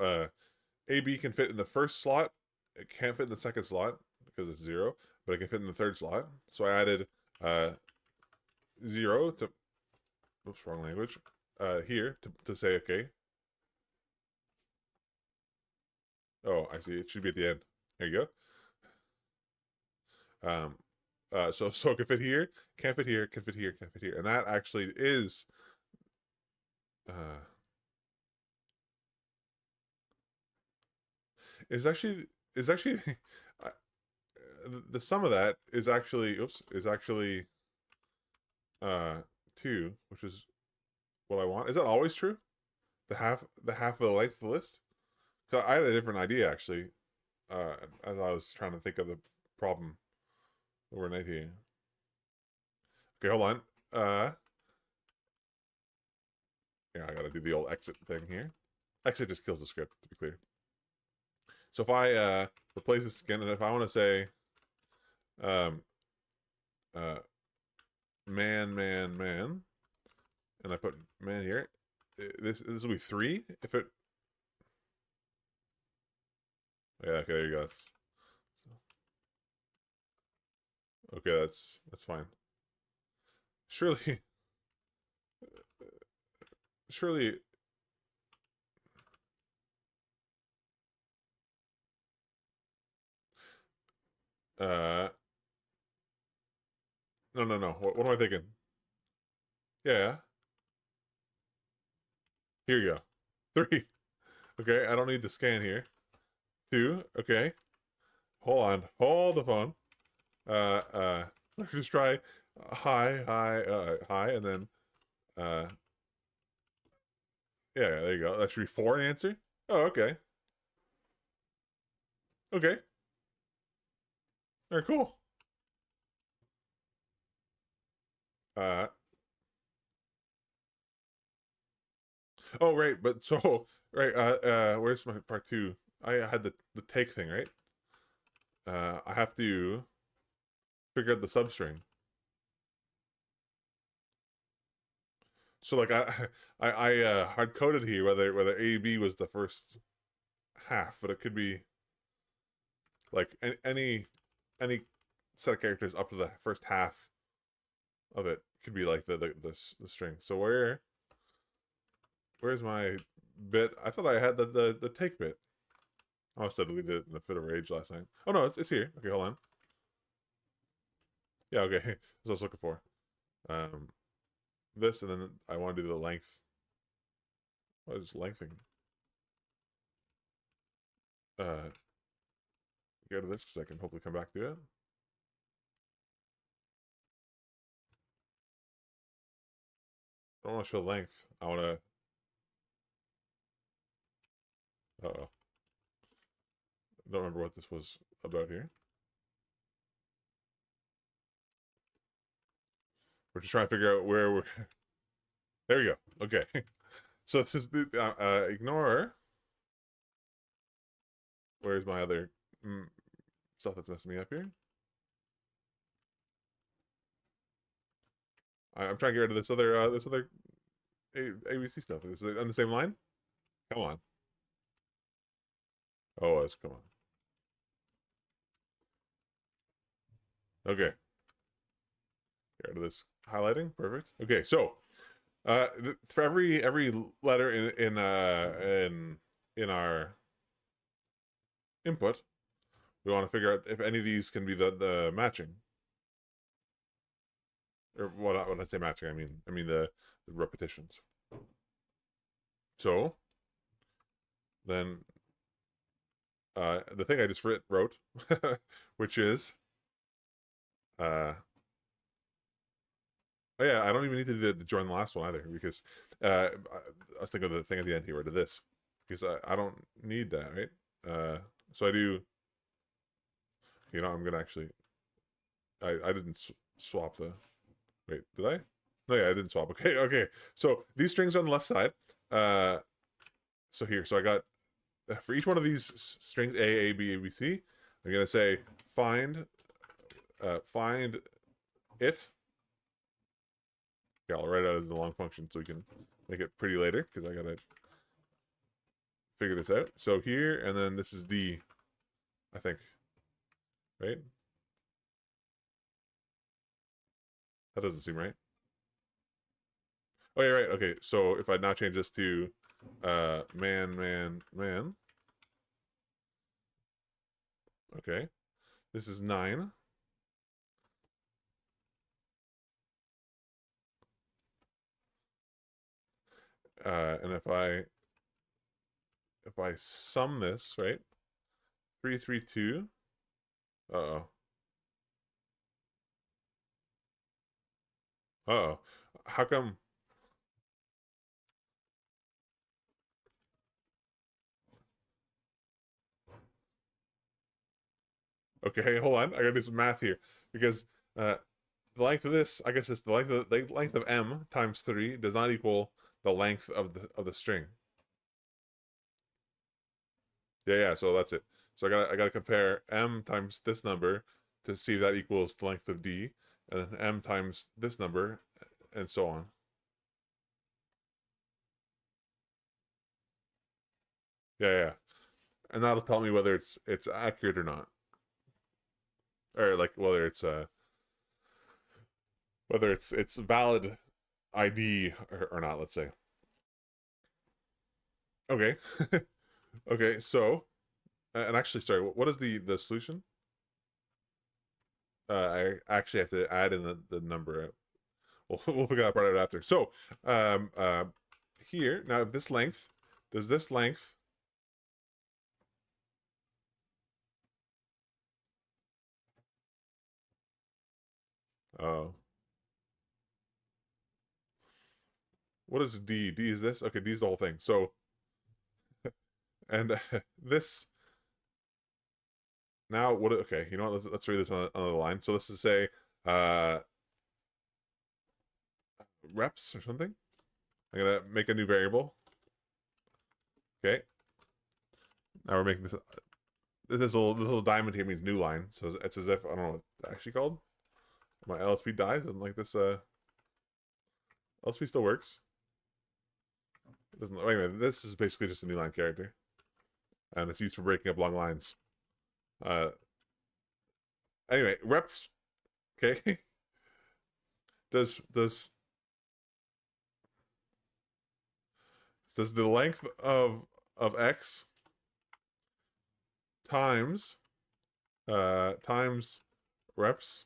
S1: AB can fit in the first slot. It can't fit in the second slot because it's 0, but it can fit in the third slot. So I added uh 0 to, oops, wrong language, here to say okay. Oh, I see. It should be at the end. There you go. So it can fit here, can't fit here, can fit here, can't fit here, and that actually uh is actually I- the sum of that is actually, oops, is actually uh 2, which is what I want. Is that always true? The half of the length of the list? 'Cause I had a different idea actually, as I was trying to think of the problem overnight here. Okay, hold on. Yeah, I gotta do the old exit thing here. Exit just kills the script, to be clear. So if I replace this again, and if I want to say um uh man, and I put man here, this will be 3 if it. Yeah, okay, there you go. Okay, that's fine. Surely, surely. uh no, no, no. What am I thinking? Yeah, here you go. 3. Okay, I don't need to scan here. 2. Okay, hold on, hold the phone. Let's just try hi, and then uh yeah, there you go. That should be 4 answer. Oh, okay. Okay. All right, cool. uh oh, right, but so right, where's my part 2? I had the take thing, right. I have to figure out the substring. So like I hard coded here whether A B was the first half, but it could be like any set of characters up to the first half of it could be like the string. So where's my bit? I thought I had the take bit. I must have deleted it in a fit of rage last night. Oh no, it's here. Okay, hold on. Yeah, okay. That's what I was looking for. Um, this, and then I want to do the length. What is lengthening? Uh, go to this because I can hopefully come back to it. I don't want to show length. I want to. Oh, don't remember what this was about here. We're just trying to figure out where we're. There we go. Okay. So this is the ignore. Where's my other stuff that's messing me up here? I'm trying to get rid of this other ABC stuff. Is it on the same line? Come on. Oh, it's come on. Okay. Get rid of this highlighting. Perfect. Okay, so for every letter in our input, we want to figure out if any of these can be the matching. Or when I say matching, I mean the repetitions. So then the thing I just wrote, which is oh yeah, I don't even need to do the join the last one either because I was thinking of the thing at the end here, to this, because I don't need that, right? So I do. You know, I'm gonna actually. I didn't swap the. Wait, did I? No, yeah, I didn't swap. Okay, okay. So these strings are on the left side. So here, so I got for each one of these strings A, B, C. I'm gonna say find it. Yeah, I'll write it out as the long function so we can make it pretty later because I gotta figure this out. So here, and then this is D, I think, right? That doesn't seem right. Oh yeah, right. Okay, so if I now change this to man. Okay, this is 9. And if I sum this, right? 332. Uh-oh. Uh-oh. How come? Okay, hold on. I gotta do some math here because the length of this, I guess, it's the length of m times 3 does not equal the length of the string. Yeah, yeah. So that's it. So I gotta compare m times this number to see if that equals the length of d, and then m times this number, and so on. Yeah, yeah. And that'll tell me whether it's accurate or not, or like whether it's valid ID or not. Let's say. Okay. Okay. So, and actually, sorry. What is the solution? I actually have to add in the number. We'll figure that part out after. So, um, uh, here now, if this length does this length. Oh, what is D? D is this? Okay, D is the whole thing. So, and this now what? Okay, you know what? Let's read this on the line. So let's just say uh reps or something. I'm gonna make a new variable. Okay. Now we're making this. This little diamond here means new line. So it's as if I don't know what it's actually called. My LSP dies and like this. LSP still works. Doesn't. Wait a minute. This is basically just a new line character, and it's used for breaking up long lines. Uh. Anyway, reps. Okay. does does the length of x times times reps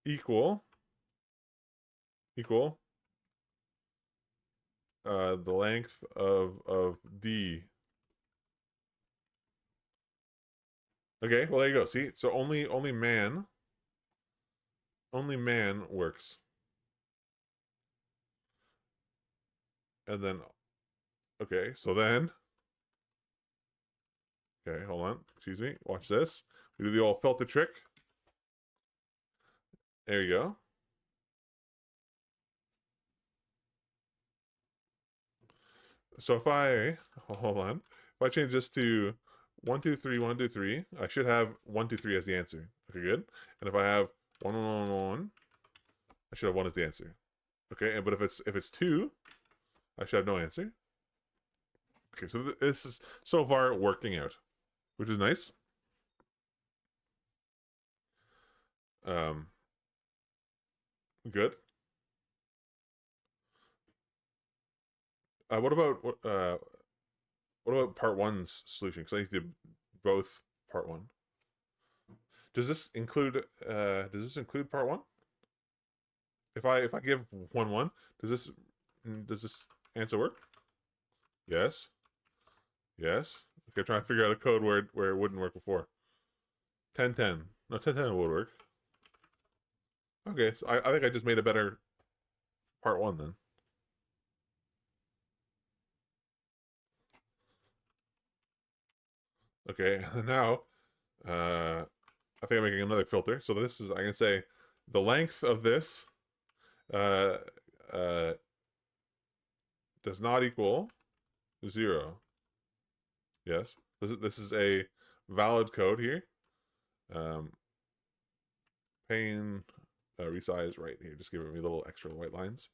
S1: equal the length of d. Okay, well there you go. See, so only man works, and then okay, so then okay, hold on, excuse me, watch this. We do the old filter trick. There you go. So if I hold on, if I change this to 1 2 3 1 2 3, I should have 1 2 3 as the answer. Okay, good. And if I have 1 1 1 1, I should have 1 as the answer. Okay, but if it's 2, I should have no answer. Okay, so this is so far working out, which is nice. Um, good. What about part one's solution? Because I need to do both part one. Does this include part one? If I give 1 1, does this answer work? Yes. Yes. Okay, I'm trying to figure out a code where it wouldn't work before. 10 10. No, 10 10 would work. Okay, so I think I just made a better part one then. Okay, now I think I'm making another filter. So this is, I can say the length of this uh, uh, does not equal 0. Yes, this is a valid code here. Pane resize right here. Just giving me little extra white lines.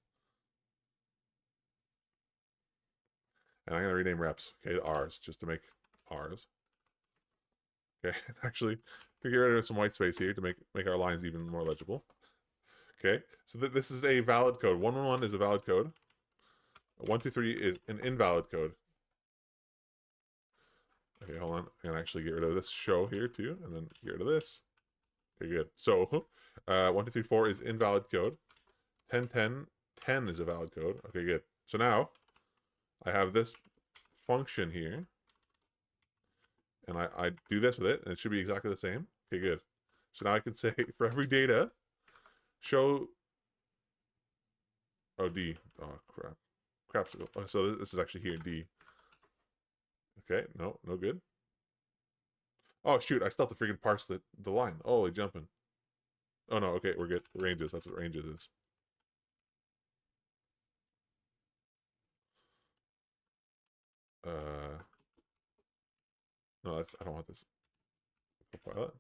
S1: And I'm going to rename reps, okay, to R's, just to make R's. Okay, actually, to get rid of some white space here to make our lines even more legible. Okay, so this is a valid code. 1 1 1 is a valid code. 1 2 3 is an invalid code. Okay, hold on. I'm gonna actually get rid of this show here too, and then get rid of this. Okay, good. So, 1 2 3 4 is invalid code. 10 10 10 is a valid code. Okay, good. So now I have this function here, and I do this with it, and it should be exactly the same. Okay, good. So now I can say for every data, show. Oh, D. Oh, crap. Oh, so this is actually here, D. Okay, no good. Oh, shoot, I still have to freaking parse the line. Holy jumping. Oh, no, okay, we're good. Ranges, that's what ranges is. No, I don't want this. Copilot.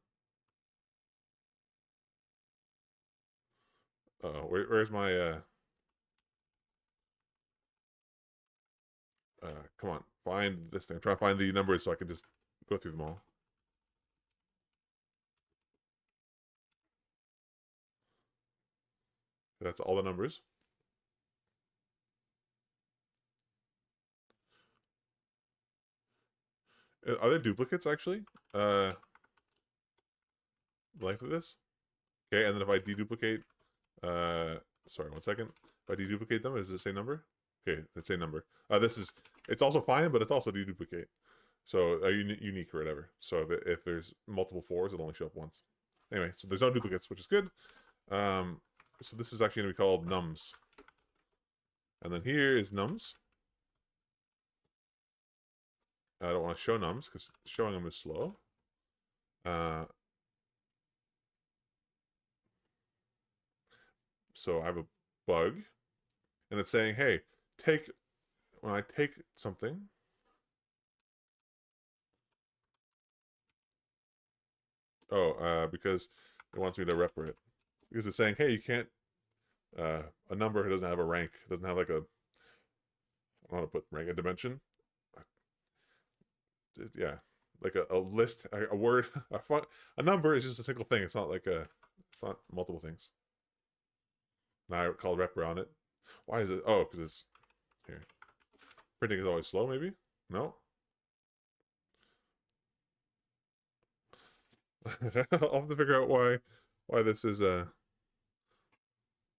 S1: Where's my, come on, find this thing. I'm trying to find the numbers so I can just go through them all. That's all the numbers. Are there duplicates, actually? Length of this? Okay, and then if I deduplicate, sorry, 1 second. If I deduplicate them, is it the same number? Okay, the same number. It's also fine, but it's also deduplicate. So unique or whatever. So if there's multiple 4s, it'll only show up once. Anyway, so there's no duplicates, which is good. So this is actually going to be called nums. And then here is nums. I don't want to show nums because showing them is slow. So I have a bug, and it's saying, hey, when I take something, because it wants me to rep it. Because it's saying, hey, you can't, a number doesn't have a rank, doesn't have like a, I don't want to put rank, a dimension. Yeah, like a list, a word, a number is just a single thing. It's not it's not multiple things. Now I call repr on it. Why is it? Oh, because it's here. Printing is always slow, maybe? No? I'll have to figure out why this is there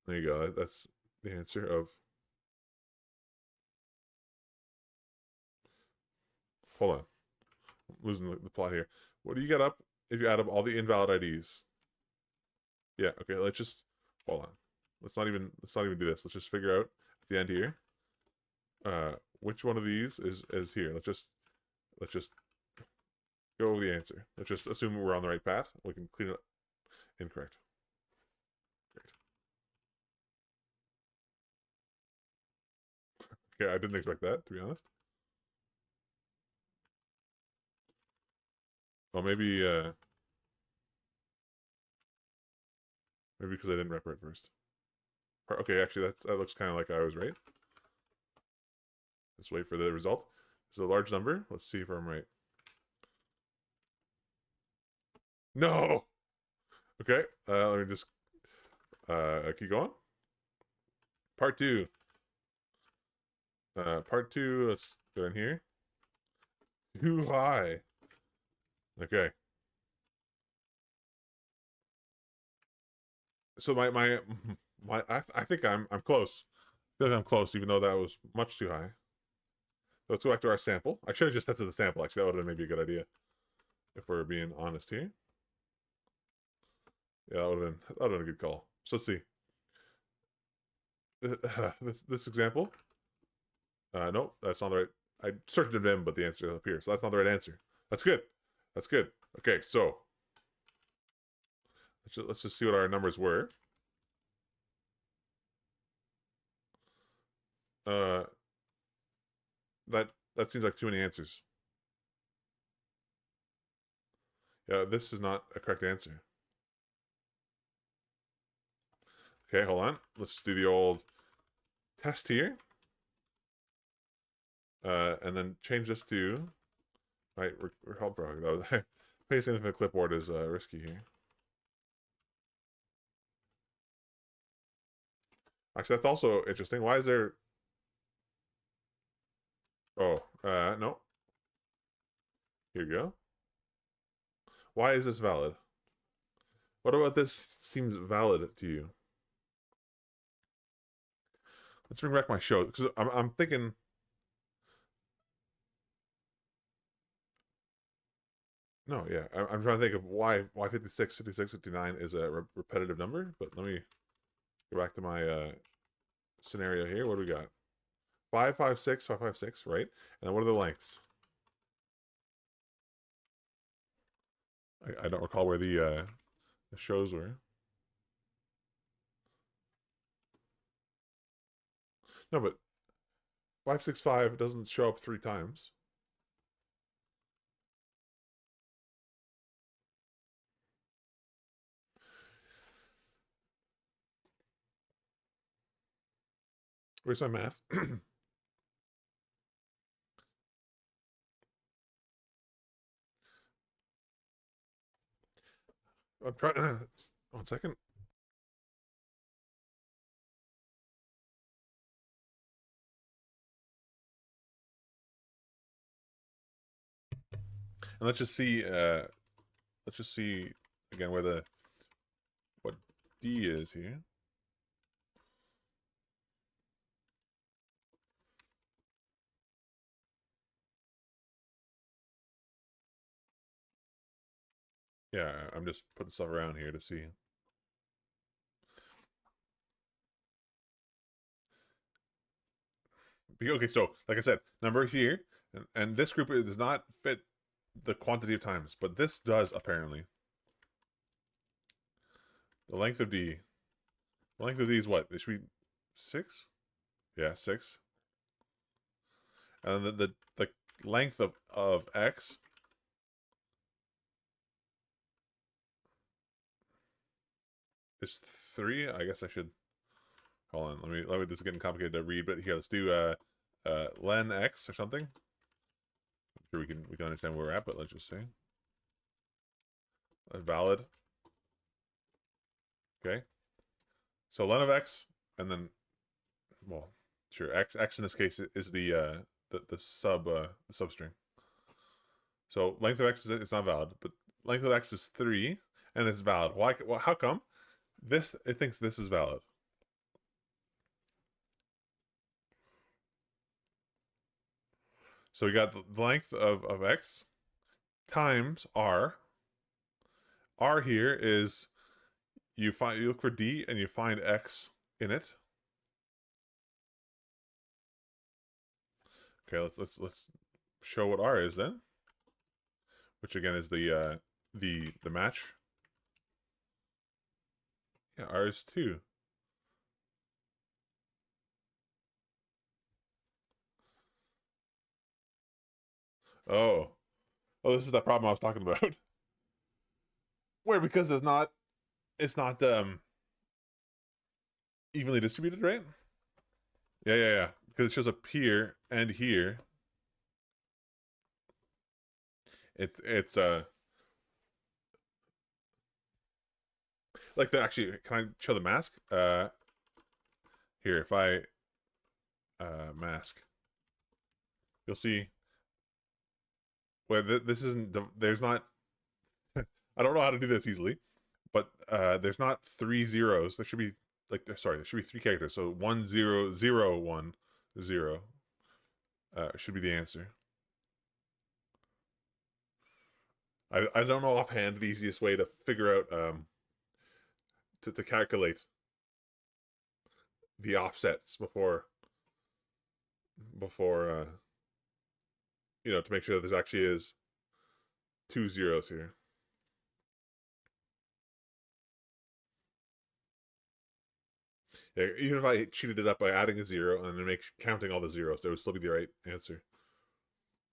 S1: you go. That's the answer of, hold on. I'm losing the plot here. What do you get up if you add up all the invalid IDs? Yeah, okay, let's just hold on. Let's not even do this. Let's just figure out at the end here. Which one of these is here? Let's just go over the answer. Let's just assume we're on the right path. We can clean it up. Incorrect. Great. Okay, I didn't expect that, to be honest. Well, maybe because I didn't rep it first. Okay, actually, that looks kind of like I was right. Let's wait for the result. It's a large number. Let's see if I'm right. No! Okay, let me just keep going. Part two. Part two, let's go in here. Too high. Okay. So I think I'm close. I feel like I'm close, even though that was much too high. Let's go back to our sample. I should have just tested the sample, actually. That would have maybe a good idea. If we're being honest here. Yeah, that would have been a good call. So let's see. This example. Nope, that's not the right. I searched in Vim, but the answer is up here, so that's not the right answer. That's good. That's good. Okay, so let's just see what our numbers were. Uh, that seems like too many answers. Yeah, this is not a correct answer. Okay, hold on. Let's do the old test here. And then change this to right. We're help drawing though. Pasting in the clipboard is risky here. Actually, that's also interesting. Why is there? Oh, no. Here you go. Why is this valid? What about this seems valid to you? Let's bring back my show because I'm thinking. No, yeah, I'm trying to think of why 56, 56, 59 is a repetitive number. But let me go back to my scenario here. What do we got? 556, 556, right? And then what are the lengths? I don't recall where the shows were. No, but 565 doesn't show up 3 times. Where's my math? I'm trying. 1 second. And let's just see. Let's just see again where what D is here. Yeah, I'm just putting stuff around here to see. Okay, so like I said, number here, and this group does not fit the quantity of times, but this does apparently. The length of D. The length of D is what? It should be 6. Yeah, 6. And then the length of X is 3. I guess I should. Hold on. Let me. This is getting complicated to read, but here, let's do len X or something. I'm sure we can understand where we're at, but let's just say valid. Okay. So len of X, and then well, sure, X in this case is the substring. So length of X is it's not valid, but length of X is 3, and it's valid. Why? Well, how come? It thinks this is valid. So we got the length of X times R. R here is you look for D and you find X in it. Okay, let's show what R is then. Which again is the match. Yeah, R is 2. Oh. Oh, this is that problem I was talking about. Where because it's not evenly distributed, right? Yeah, yeah, yeah. Because it shows up here and here. It's like the actually can I show the mask? Here, if I mask, you'll see well this isn't there's not I don't know how to do this easily, but there's not 3 zeros. There should be like sorry, there should be 3 characters. So 1 0 0 1 0 should be the answer. I don't know offhand the easiest way to figure out to calculate the offsets before to make sure that there actually is 2 zeros here. Yeah, even if I cheated it up by adding a zero and then make counting all the zeros, that would still be the right answer.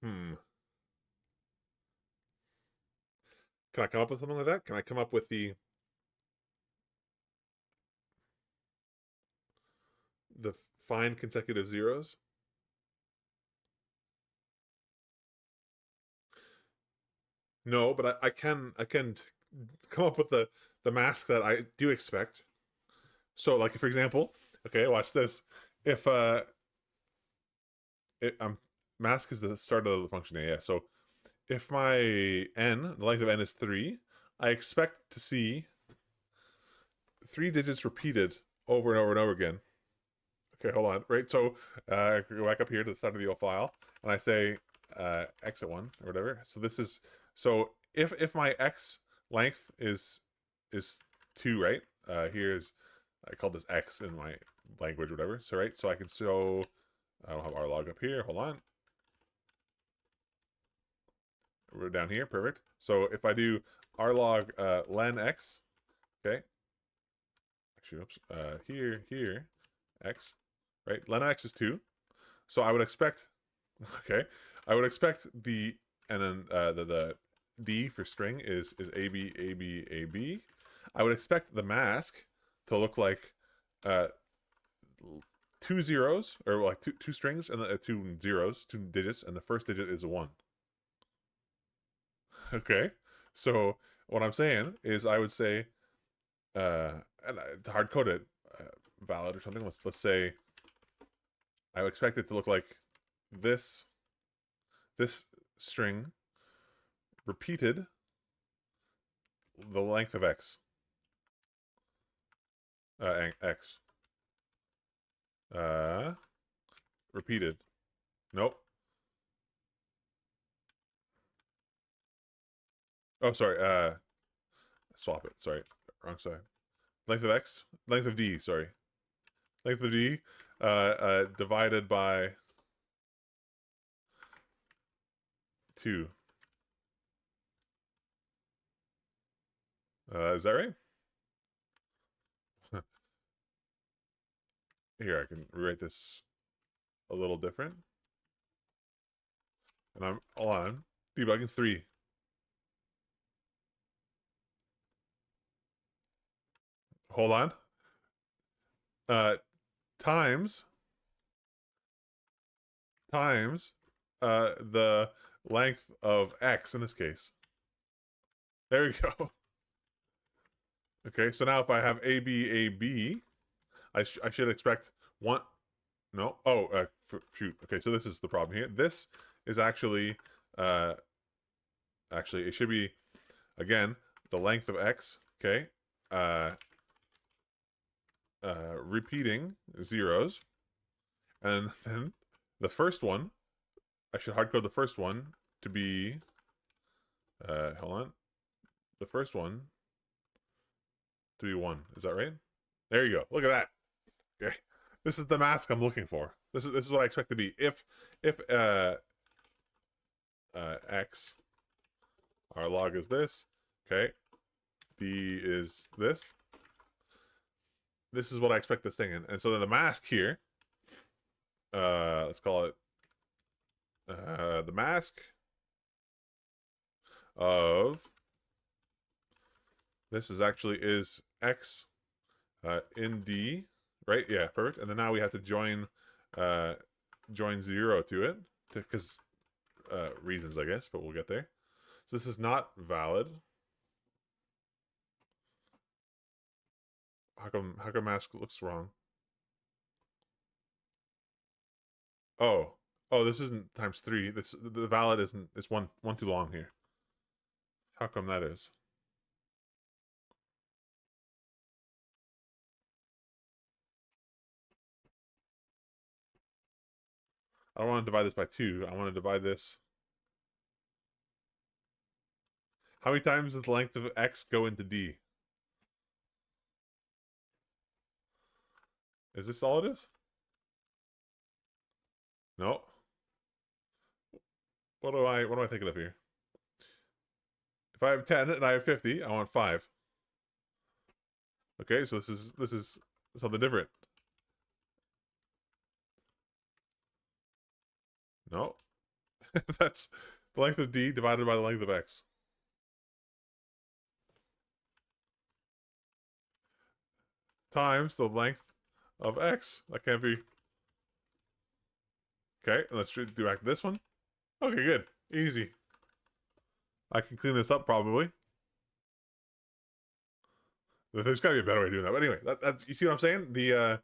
S1: Hmm. Can I come up with something like that? Can I come up with the find consecutive zeros? No, but I can come up with the mask that I do expect. So, like for example, okay, watch this. If mask is the start of the function A, yeah. So if my n, the length of n is 3, I expect to see 3 digits repeated over and over and over again. Okay, hold on. Right, so go back up here to the start of the file, and I say exit one or whatever. So this is so if my x length is 2, right? Here's I call this x in my language, whatever. So right, so I can show I'll have our log up here. Hold on. We're down here, perfect. So if I do rlog len x, okay. Actually, oops. Here, x, right? Len x is 2. So I would expect, okay, I would expect the and then the d for string is a b a b a b. I would expect the mask to look like uh 2 zeros or like two strings and 2 zeros, 2 digits, and the first digit is a 1. Okay, so what I'm saying is I would say and to hard code it valid or something. Let's say I would expect it to look like this string repeated the length of x x uh repeated. Nope. Oh, sorry. Swap it. Sorry, wrong side. Length of x, length of d. Sorry, length of d divided by 2. Is that right? Here, I can rewrite this a little different. And I'm hold on debugging 3. Hold on. Uh, times times the length of x in this case. There we go. Okay, so now if I have a b a b, I should expect one. No. Oh, shoot. Okay, so this is the problem here. This is uh, actually it should be again the length of x. Okay, uh, repeating zeros, and then the first one I should hardcode the first one to be hold on, the first one to be 1. Is that right? There you go. Look at that. Okay, this is the mask I'm looking for. This is what I expect to be. If x our log is this, okay, d is this. This is what I expect this thing in, and so then the mask here. Let's call it the mask of this is actually is x in D, right? Yeah, perfect. And then now we have to join join 0 to it because reasons, I guess, but we'll get there. So this is not valid. How come mask looks wrong? Oh. Oh, this isn't times 3. This the valid isn't, it's one too long here. How come that is? I don't want to divide this by 2. I want to divide this. How many times does the length of x go into D? Is this all it is? No. What am I thinking of here? If I have 10 and I have 50, I want 5. Okay, so this is something different. No. That's the length of D divided by the length of X. Times the length of X. That can't be. Okay, let's do back to this one. Okay, good. Easy. I can clean this up probably. There's got to be a better way of doing that. But anyway, that's, you see what I'm saying? The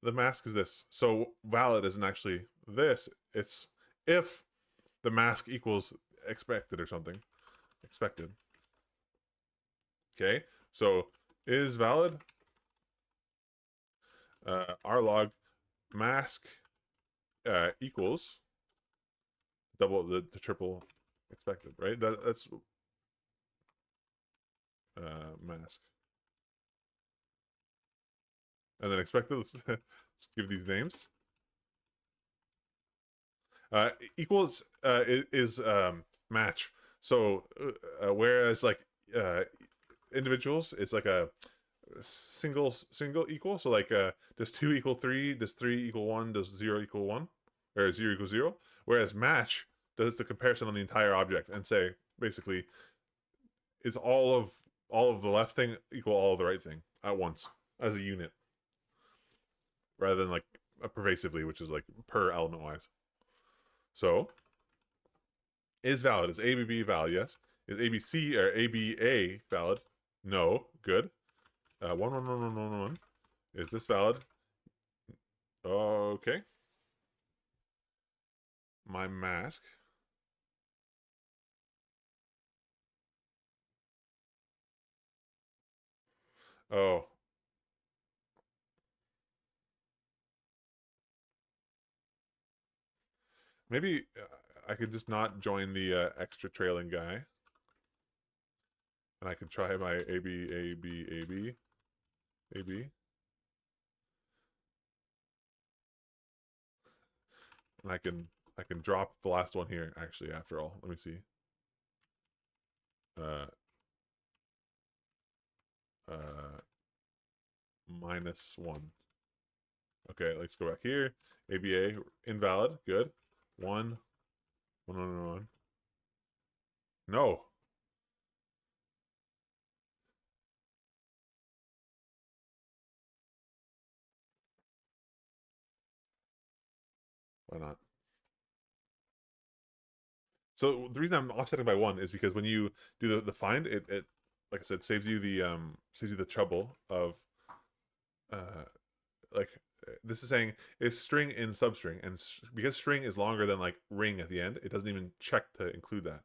S1: mask is this. So valid isn't actually this. It's if the mask equals expected or something. Expected. Okay, so is valid. R log mask equals double the triple expected, right? That's mask. And then expected, let's give these names. Equals is match. So whereas like individuals, it's like a single equal. So like does 2 equal 3? Does 3 equal 1? Does 0 equal 1? Or 0 equals 0? Whereas match does the comparison on the entire object and say basically is all of the left thing equal all of the right thing at once as a unit, rather than like pervasively, which is like per element wise. So is valid. Is ABB valid? Yes. Is ABC or ABA valid? No. Good. 1. Is this valid? Okay. My mask. Oh. Maybe I could just not join the extra trailing guy. And I can try my AB, AB, AB, AB. And I can drop the last one here, actually, after all. Let me see. Uh, -1. Okay, let's go back here. ABA, invalid. Good. 1. 1, 1, 1, 1. No. Why not? So the reason I'm offsetting by 1 is because when you do the find, it like I said, saves you the trouble of uh like this is saying is string in substring, and because string is longer than like ring at the end, it doesn't even check to include that.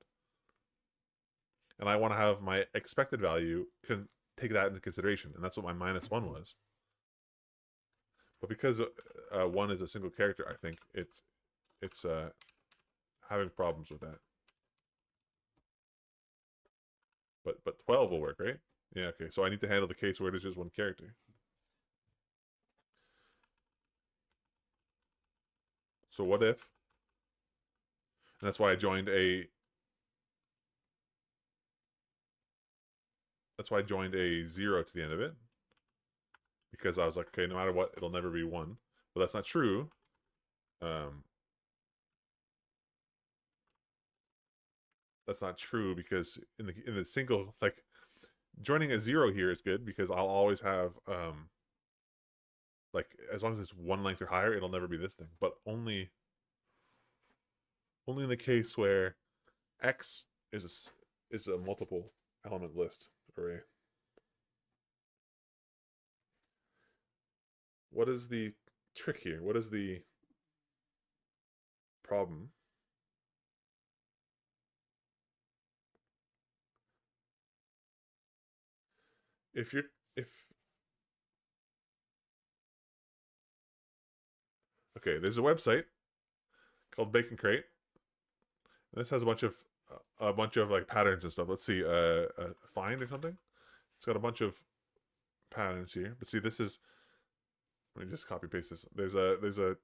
S1: And I want to have my expected value can take that into consideration, and that's what my -1 was. But because 1 is a single character, I think it's having problems with that. But 12 will work, right? Yeah, okay. So I need to handle the case where it is just one character. So what if? And that's why I joined a. That's why I joined a 0 to the end of it, because I was like, okay, no matter what, it'll never be 1. But that's not true. Um, that's not true, because in the single, like, joining a 0 here is good because I'll always have like, as long as it's one length or higher, it'll never be this thing. But only in the case where X is a multiple element list array. What is the trick here? What is the problem? If you're if Okay, there's a website called Bacon Crate. This has a bunch of like patterns and stuff. Let's see, find or something. It's got a bunch of patterns here. But see, this is, let me just copy paste this. There's a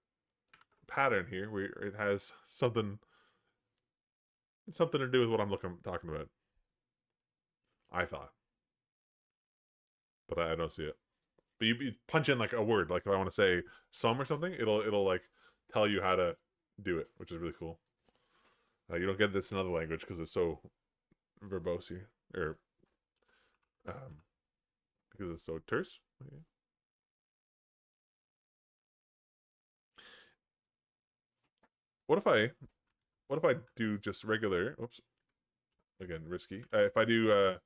S1: pattern here where it has something to do with what I'm talking about. I thought, but I don't see it. But you punch in like a word, like if I want to say some or something, it'll like tell you how to do it, which is really cool. You don't get this in other language because it's so verbose here, or um, because it's so terse. Okay. What if I do just regular? Oops, again risky. If I do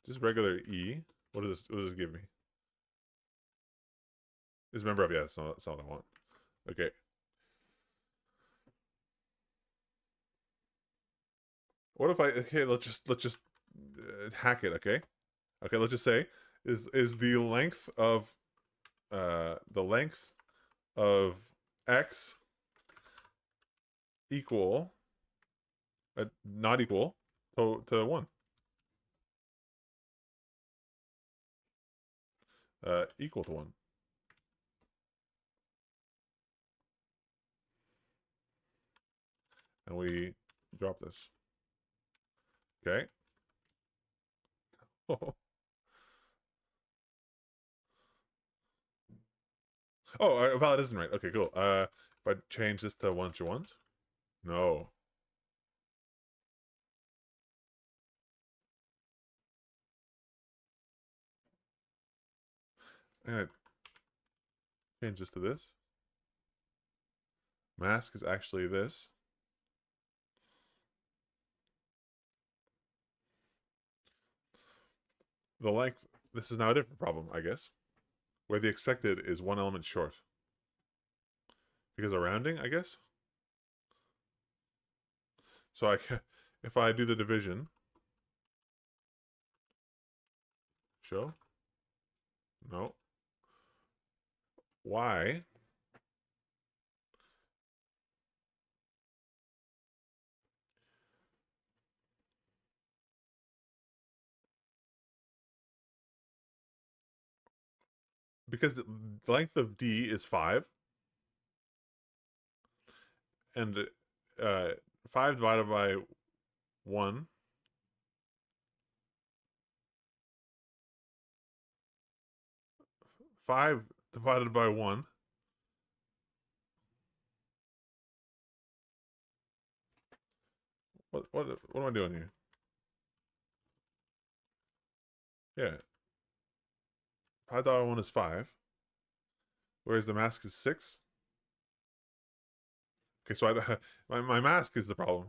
S1: just regular E, what does this give me? Is member of, yeah, that's not what I want. Okay. What if let's just hack it, okay? Okay, let's just say is the length of X equal not equal to 1. Equal to 1. And we drop this. Okay. Oh, valid isn't right. Okay, cool. If I change this to 1 to 1, no. I'm gonna change this to this. Mask is actually this. The length. This is now a different problem, I guess, where the expected is 1 element short. Because of rounding, I guess. So if I do the division, show, no. Why? Because the length of D is 5, and 5 divided by 1. 5 divided by 1. What am I doing here? Yeah. 5 divided by 1 is 5. Whereas the mask is 6. Okay, so my mask is the problem.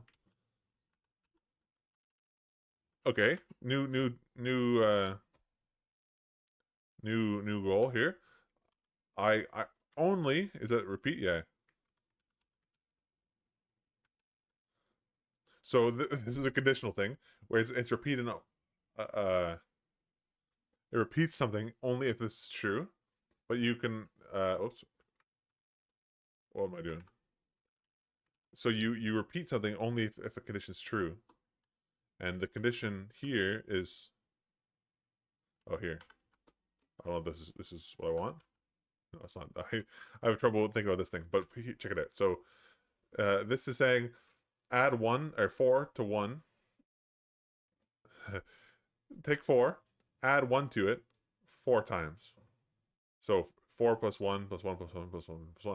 S1: Okay, new goal here. I only, is that repeat? Yeah. So this is a conditional thing where it's repeating. It repeats something only if this is true, but you can. Oops. What am I doing? So you repeat something only if a condition is true, and the condition here is. Oh, here. I don't know if this is what I want. No, it's not. I have trouble thinking about this thing, but check it out. So this is saying add 1 or 4 to 1. Take 4, add 1 to it 4 times. So 4 plus 1 plus 1 plus 1 plus 1 plus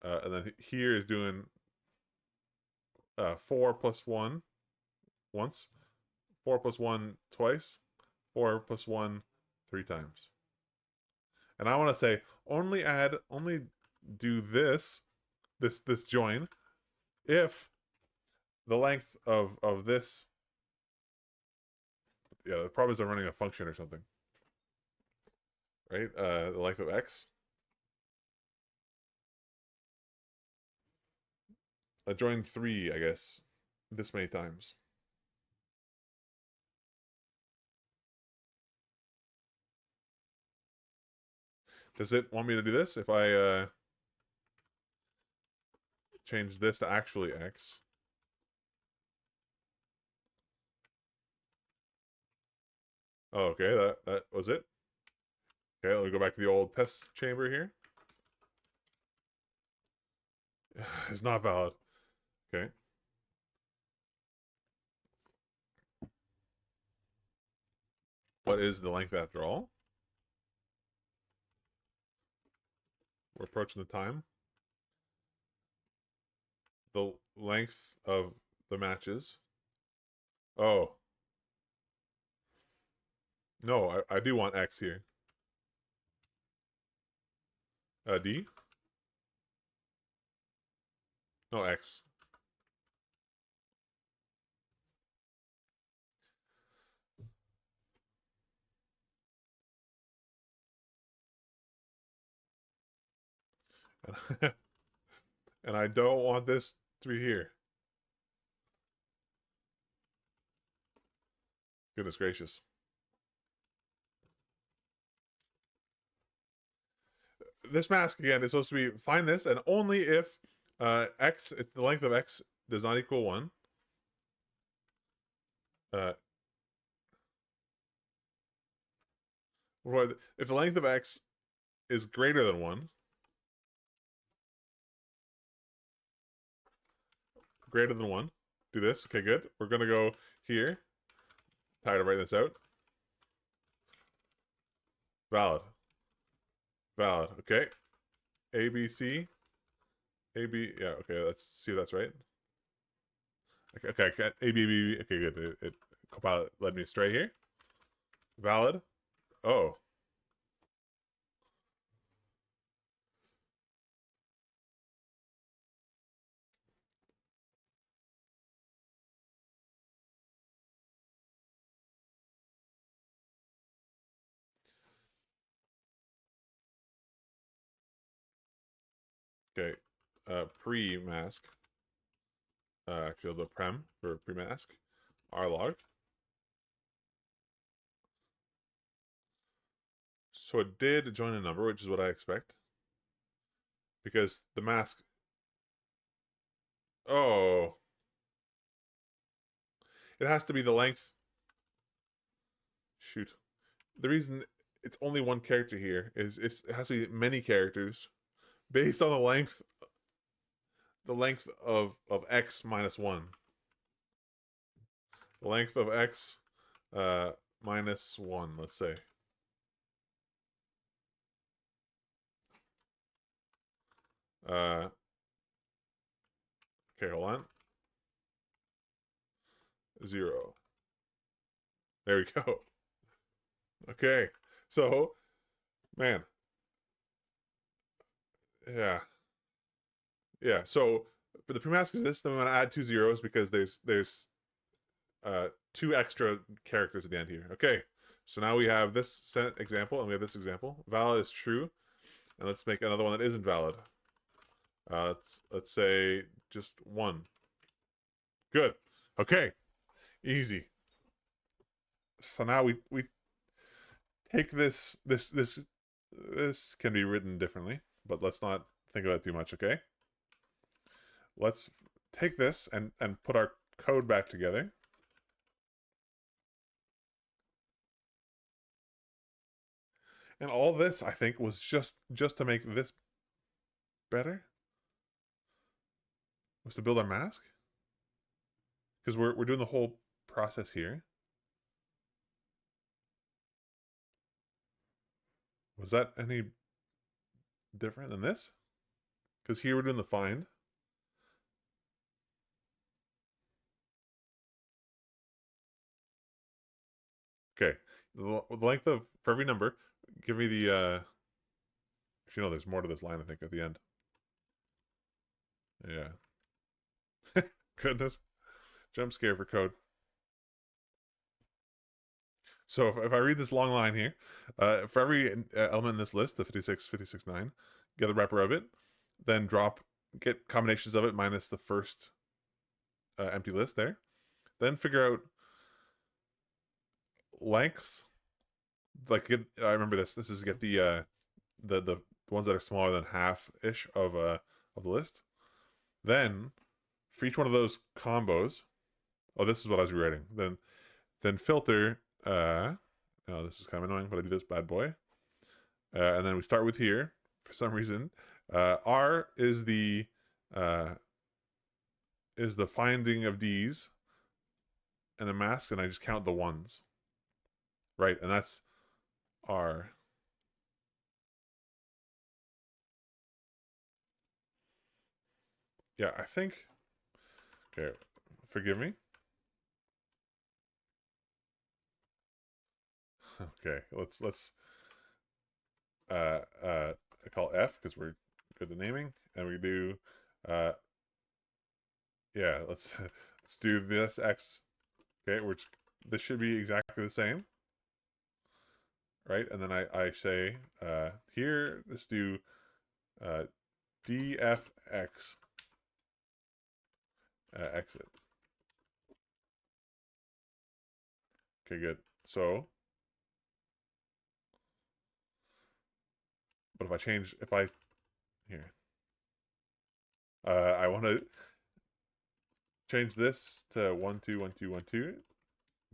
S1: 1. And then here is doing 4 plus 1 once, 4 plus 1 twice, 4 plus 1 3 times. And I want to say only do this join if the length of this, yeah, the problem is I'm running a function or something, right? The length of x, join 3, I guess, this many times. Does it want me to do this if I change this to actually x? Oh, okay, that was it. Okay, let me go back to the old test chamber here. It's not valid. Okay. What is the length after all? We're approaching the time. The length of the matches. Oh. No, I do want x here. D? No, x. And I don't want this to be here. Goodness gracious. This mask, again, is supposed to be, find this, and only if x, if the length of x does not equal 1. If the length of x is greater than 1, do this. Okay, good. We're going to go here. Tired of writing this out. Valid. Valid. Okay. A, B, C. A, B. Yeah, okay. Let's see if that's right. Okay. A, B, B, B. Okay, good. It Copilot led me astray here. Valid. Oh. Okay. Pre-mask. Actually, the prem for pre-mask are logged. So it did join a number, which is what I expect. Because the mask... Oh. It has to be the length. Shoot. The reason it's only one character here is it has to be many characters based on the length of x minus 1. The length of x minus 1, let's say. Okay, hold on. 0. There we go. Okay. So, man. Yeah. Yeah. So, for the pre-mask is this, then we want to add 2 zeros because there's 2 extra characters at the end here. Okay. So now we have this set example and we have this example. Valid is true. And let's make another one that isn't valid. Let's say just 1. Good. Okay. Easy. So now we take this can be written differently, but let's not think about it too much, okay? Let's take this and put our code back together. And all this, I think, was just to make this better. Was to build our mask. Because we're doing the whole process here. Was that any different than this? Because here we're doing the find. The length of, for every number, give me the, actually, no, there's more to this line, I think, at the end. Yeah. Goodness. Jump scare for code. So if I read this long line here, for every element in this list, the 56, 56, 9, get a wrapper of it, then get combinations of it minus the first empty list there. Then figure out lengths. Like I remember this. This is get the ones that are smaller than half ish of the list. Then for each one of those combos, oh, this is what I was rewriting. Then filter. Oh, this is kind of annoying, but I do this bad boy. And then we start with here for some reason. R uh, is the finding of D's and the mask, and I just count the ones. Right, and that's R. Yeah, I think. Okay, forgive me. Okay, let's I call F because we're good at naming, and we do yeah, let's do this X. Okay, which this should be exactly the same, right? And then I say here let's do uh, DFX exit. Okay, good. So, but if I here, I want to change this to 1 2 1 2 1 2.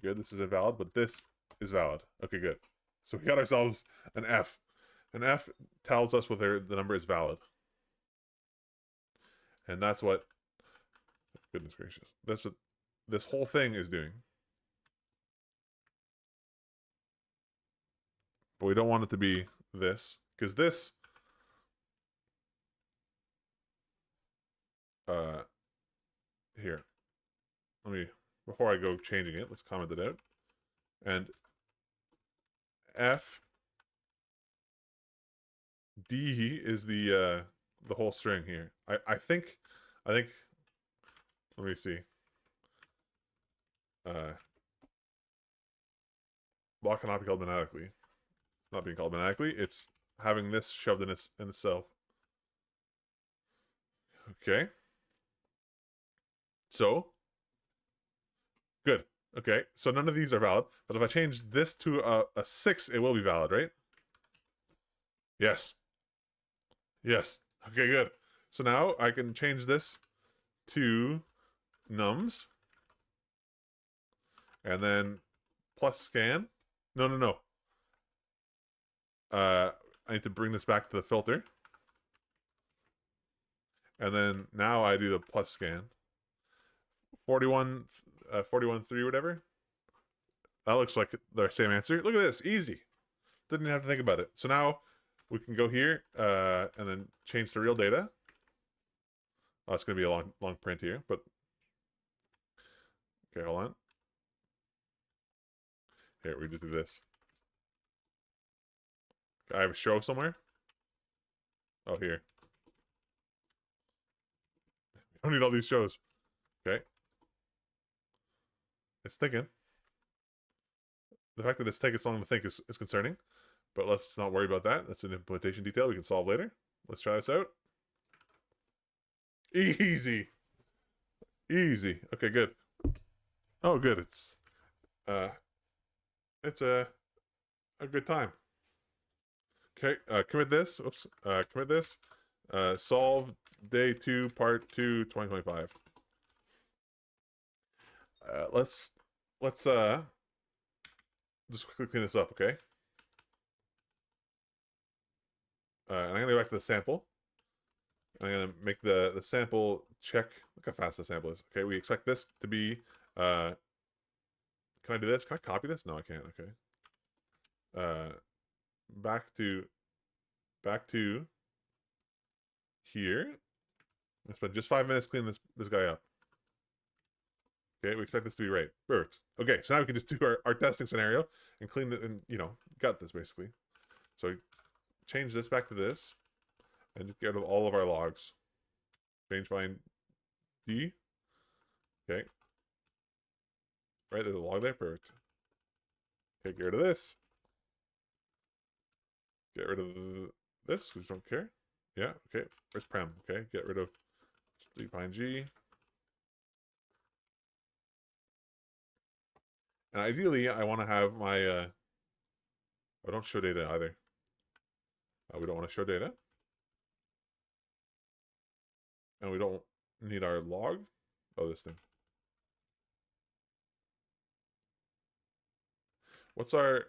S1: Good. This is invalid, but this is valid. Okay, good. So we got ourselves an F. An F tells us whether the number is valid, and that's what. Goodness gracious, that's what this whole thing is doing. But we don't want it to be this, because this uh here. Let me before I go changing it, let's comment it out. And F D is the whole string here. I think let me see. Uh block cannot be called monetically. It's not being called monetically, it's having this shoved in itself. Okay. So good. Okay, so none of these are valid, but if I change this to a 6, it will be valid, right? Yes. Yes. Okay, good. So now I can change this to nums, and then plus scan. No, no, no. I need to bring this back to the filter. And then now I do the plus scan. 41, 41, 3, whatever. That looks like the same answer. Look at this. Easy. Didn't have to think about it. So now we can go here and then change the real data. Oh, it's going to be a long print here, but okay, hold on. Here, we just do this. I have a show somewhere. Oh, here. I don't need all these shows. Okay. It's thinking. The fact that it's taking so long to think is concerning, but let's not worry about that. That's an implementation detail we can solve later. Let's try this out. Easy. Easy. Okay, good. Oh, good. Uh it's a good time. Okay, commit this. Oops. Commit this. Solve day 2, part 2, 2025. Let's just quickly clean this up, okay? And I'm gonna go back to the sample. I'm gonna make the sample check. Look how fast the sample is. Okay, we expect this to be can I do this? Can I copy this? No, I can't. Okay. Back to here. I spent just 5 minutes cleaning this guy up. Okay, we expect this to be right. Perfect. Okay, so now we can just do our testing scenario and clean it, and got this basically. So change this back to this and just get rid of all of our logs. Change find D. Okay. Right, there's a log there. Perfect. Okay, get rid of this. Get rid of this. We just don't care. Yeah, okay. Where's Prem? Okay, get rid of define G. And ideally, I want to have my, I don't show data either. We don't want to show data. And we don't need our log. Oh, this thing. What's our,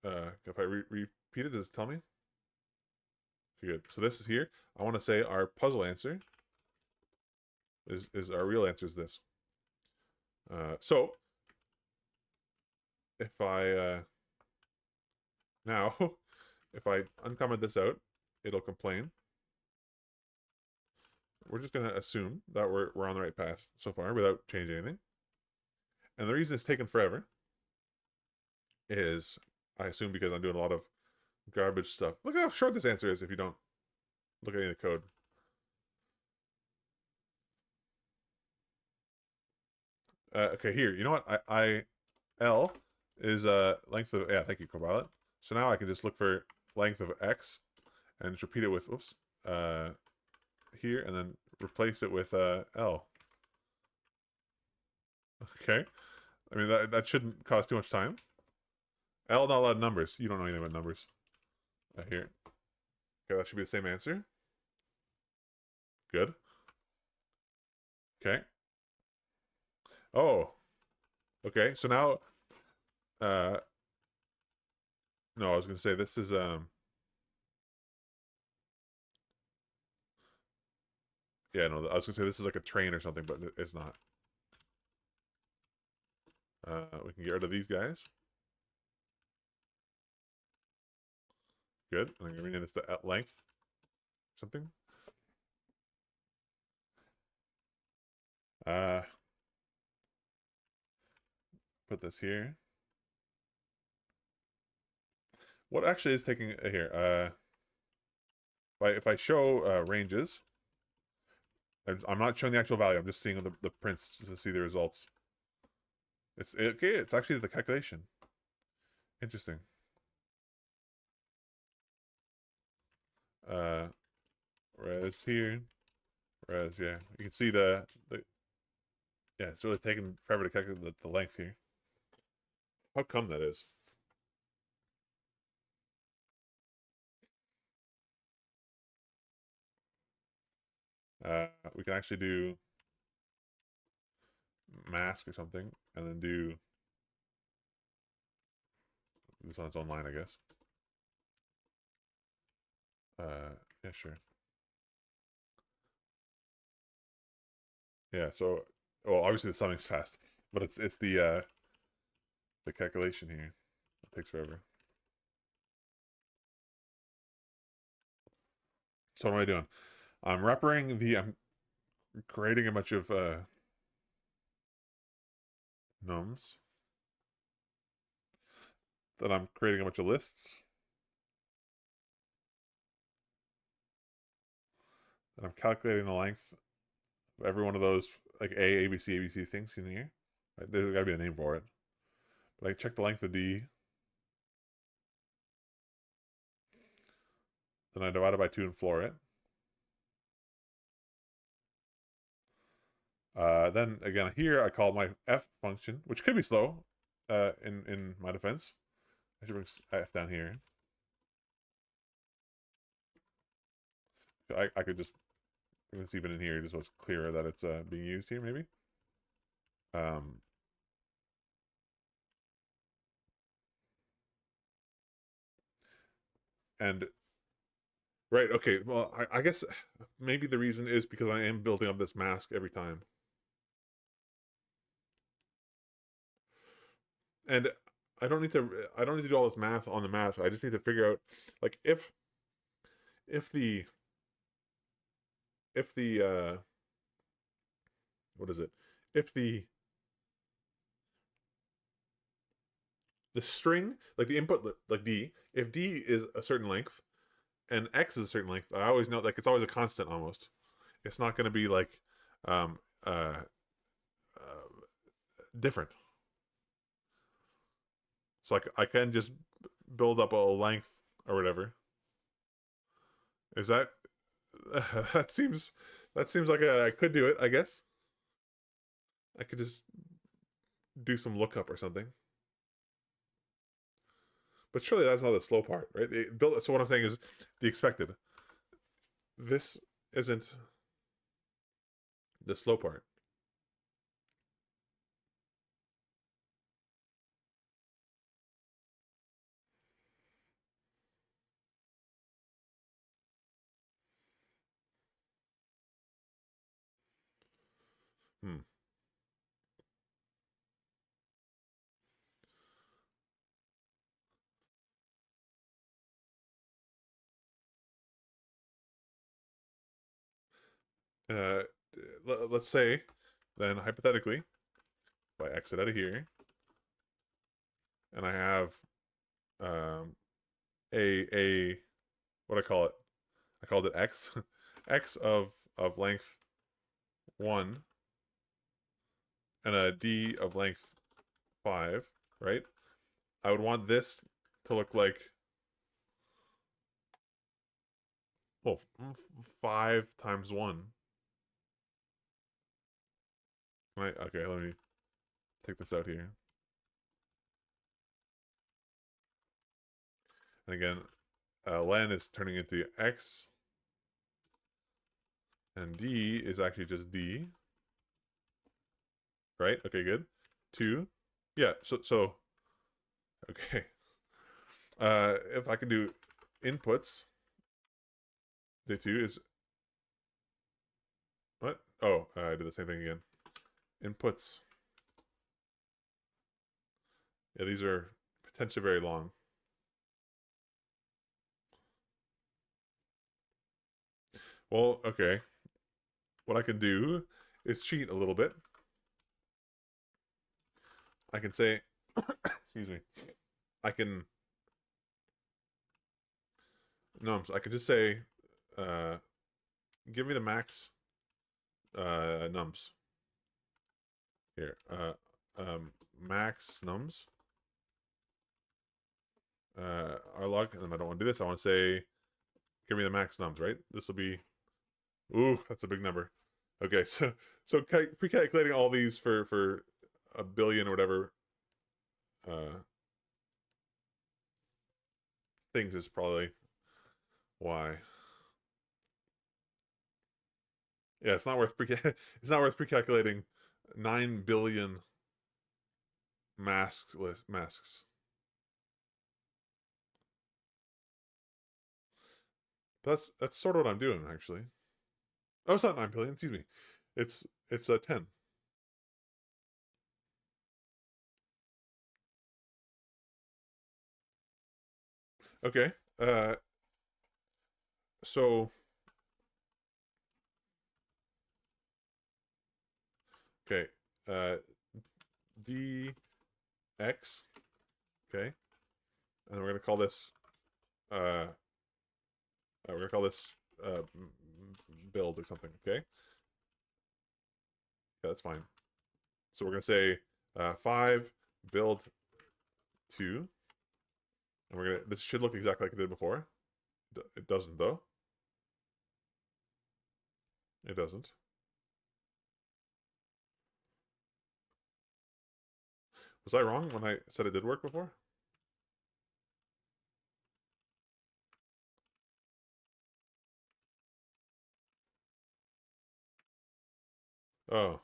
S1: if I repeat it, does it tell me? Okay, good. So this is here. I want to say our puzzle answer is our real answer is this. So if I now if I uncomment this out, it'll complain. We're just gonna assume that we're on the right path so far without changing anything. And the reason it's taken forever is, I assume, because I'm doing a lot of garbage stuff. Look how short this answer is if you don't look at any of the code. Okay, here. You know what? L is length of, yeah, thank you, Copilot. So now I can just look for length of X and just repeat it with, oops, here, and then replace it with L. Okay. I mean, that shouldn't cost too much time. L, not a lot of numbers. You don't know anything about numbers. Here. Okay, that should be the same answer. Good. Okay. Oh. Okay, so now, no, I was gonna say this is, yeah, no, I was gonna say this is like a train or something, but it's not. We can get rid of these guys. Good. And I'm gonna rename this to at length something. Uh, put this here. What actually is taking here? If I show ranges, I'm not showing the actual value. I'm just seeing the prints to see the results. It's okay. It's actually the calculation. Interesting. Res here, res, yeah. You can see the yeah. It's really taking forever to calculate the length here. How come that is? We can actually do mask or something, and then do this on its own line, I guess. Yeah, sure. Yeah, so well, obviously the summing's fast, but it's the calculation here. It takes forever. So what am I doing? I'm creating a bunch of nums. Then I'm creating a bunch of lists. And I'm calculating the length of every one of those, like A, ABC, ABC things in here. Right? There's gotta be a name for it. But I check the length of D. Then I divide it by 2 and floor it. Then again here I call my F function, which could be slow, in my defense. I should bring F down here. I could just bring this even in here just so it's clearer that it's being used here, maybe. And right, okay, well, I guess maybe the reason is because I am building up this mask every time. And I don't need to do all this math on the mask. I just need to figure out, like, if the what is it? If the string, like the input, like D, if D is a certain length and X is a certain length, I always know like it's always a constant almost. It's not going to be like um, uh, different. So I can just build up a length or whatever. Is that that seems like I could do it? I guess I could just do some lookup or something. But surely that's not the slow part, right? So what I'm saying is the expected. This isn't the slow part. Hmm. Uh, let's say, then hypothetically, if I exit out of here and I have um, a what I call it, I called it x, x of length 1 and a d of length 5, right? I would want this to look like, well, 5 times 1. Okay, let me take this out here. And again, len is turning into x, and d is actually just d, right? Okay, good. 2. Yeah, so okay. If I can do inputs, day 2 is what? Oh, I did the same thing again. Inputs. Yeah, these are potentially very long. Well, okay. What I can do is cheat a little bit. I can say, excuse me, I can, no, I can just say, uh, give me the max nums. Here, max nums. Rlog, and then I don't want to do this. I want to say, give me the max nums, right? This will be, ooh, that's a big number. Okay, so pre-calculating all these for a billion or whatever uh, things is probably why. Yeah, it's not worth it's not worth pre-calculating 9 billion masks. That's sort of what I'm doing actually. Oh, it's not 9 billion. Excuse me. It's a 10. Okay. So okay. Uh, dx. Okay, and we're gonna call this uh, we're gonna call this build or something. Okay. Yeah, that's fine. So we're gonna say 5 build 2, and we're gonna. This should look exactly like it did before. It doesn't though. It doesn't. Was I wrong when I said it did work before? Oh,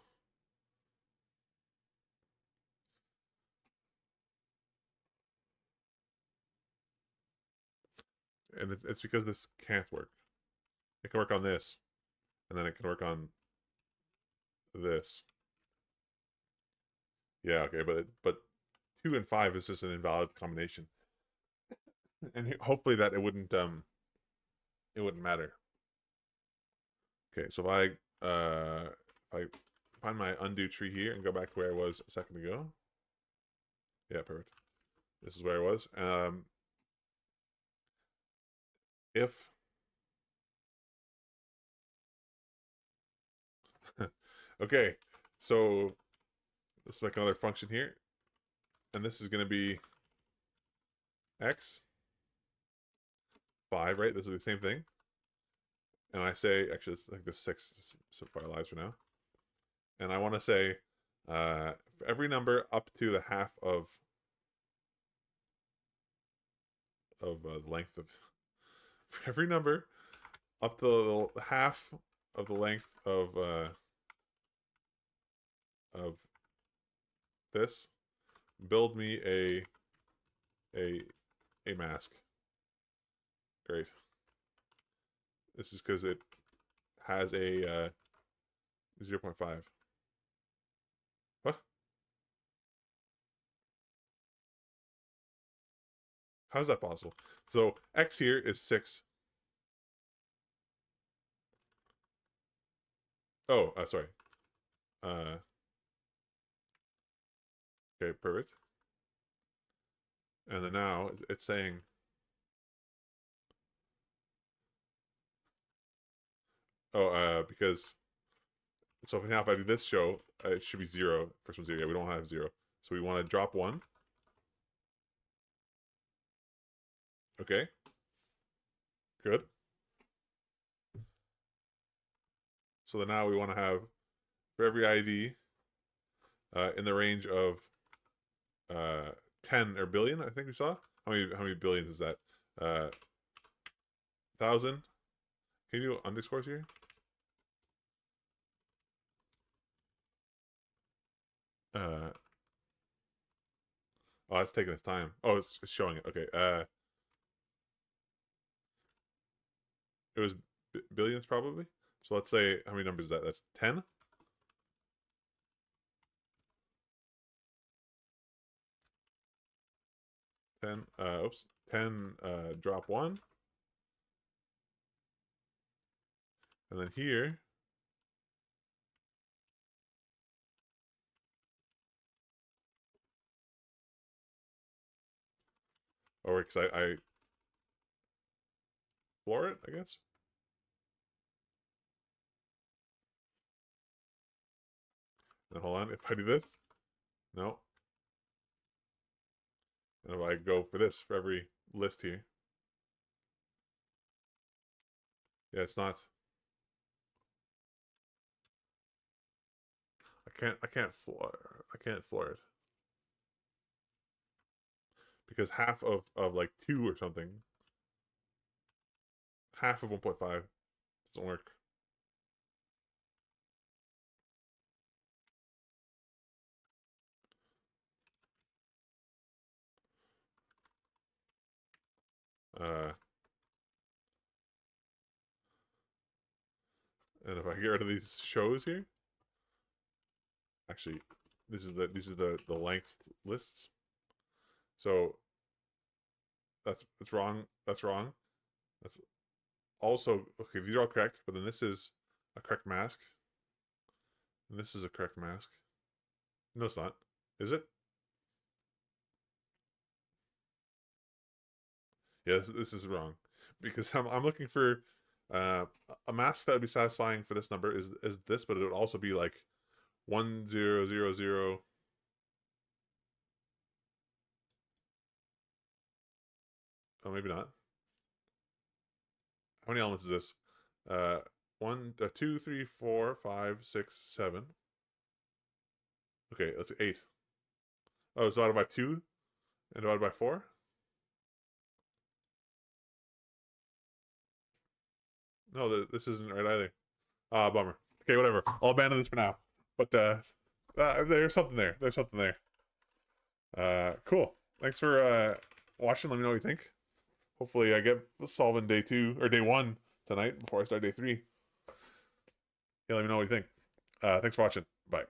S1: and it's because this can't work. It can work on this, and then it can work on this. Yeah, okay, but 2 and 5 is just an invalid combination, and hopefully that it wouldn't matter. Okay, so if I find my undo tree here and go back to where I was a second ago. Yeah, perfect. This is where I was. If okay, so let's make another function here, and this is going to be x 5, right? This will be the same thing. And I say, actually, it's like this 6 simplify our lives for now. And I want to say, for every number up to the half of the length of, for every number up to the half of the length of this, build me a mask. Great. This is because it has a 0.5. What? How is that possible? So x here is 6. Oh, sorry. Okay, perfect. And then now it's saying, because, so now if I do this show, it should be 0. First one's 0. Yeah, we don't have 0. So we want to drop 1. Okay. Good. So then now we want to have, for every ID, in the range of 10 or billion, I think we saw. How many billions is that? 1,000. Can you do underscores here? Oh, it's taking its time. Oh, it's showing it. Okay. It was billions probably. So let's say, how many numbers is that? That's 10. 10. Oops. 10. Drop 1. And then here, or because I floor it, I guess. And hold on, if I do this, no. And if I go for this for every list here, yeah, it's not. I can't floor it because half of like 2 or something, half of 1.5 doesn't work. Uh, and if I get rid of these shows here, actually, these are the length lists. So that's wrong. That's wrong. That's also okay. These are all correct, but then this is a correct mask, and this is a correct mask. No, it's not. Is it? Yeah, this is wrong because I'm looking for a mask that would be satisfying for this number is this, but it would also be like 1000. Oh, maybe not. How many elements is this? Uh, 1, 2, 3, 4, 5, 6, 7. Okay, that's 8. Oh, it's divided by 2 and divided by 4. No, this isn't right either. Ah, bummer. Okay, whatever. I'll abandon this for now. But there's something there. There's something there. Cool. Thanks for watching. Let me know what you think. Hopefully, I get solving day 2 or day 1 tonight before I start day 3. Yeah, let me know what you think. Thanks for watching. Bye.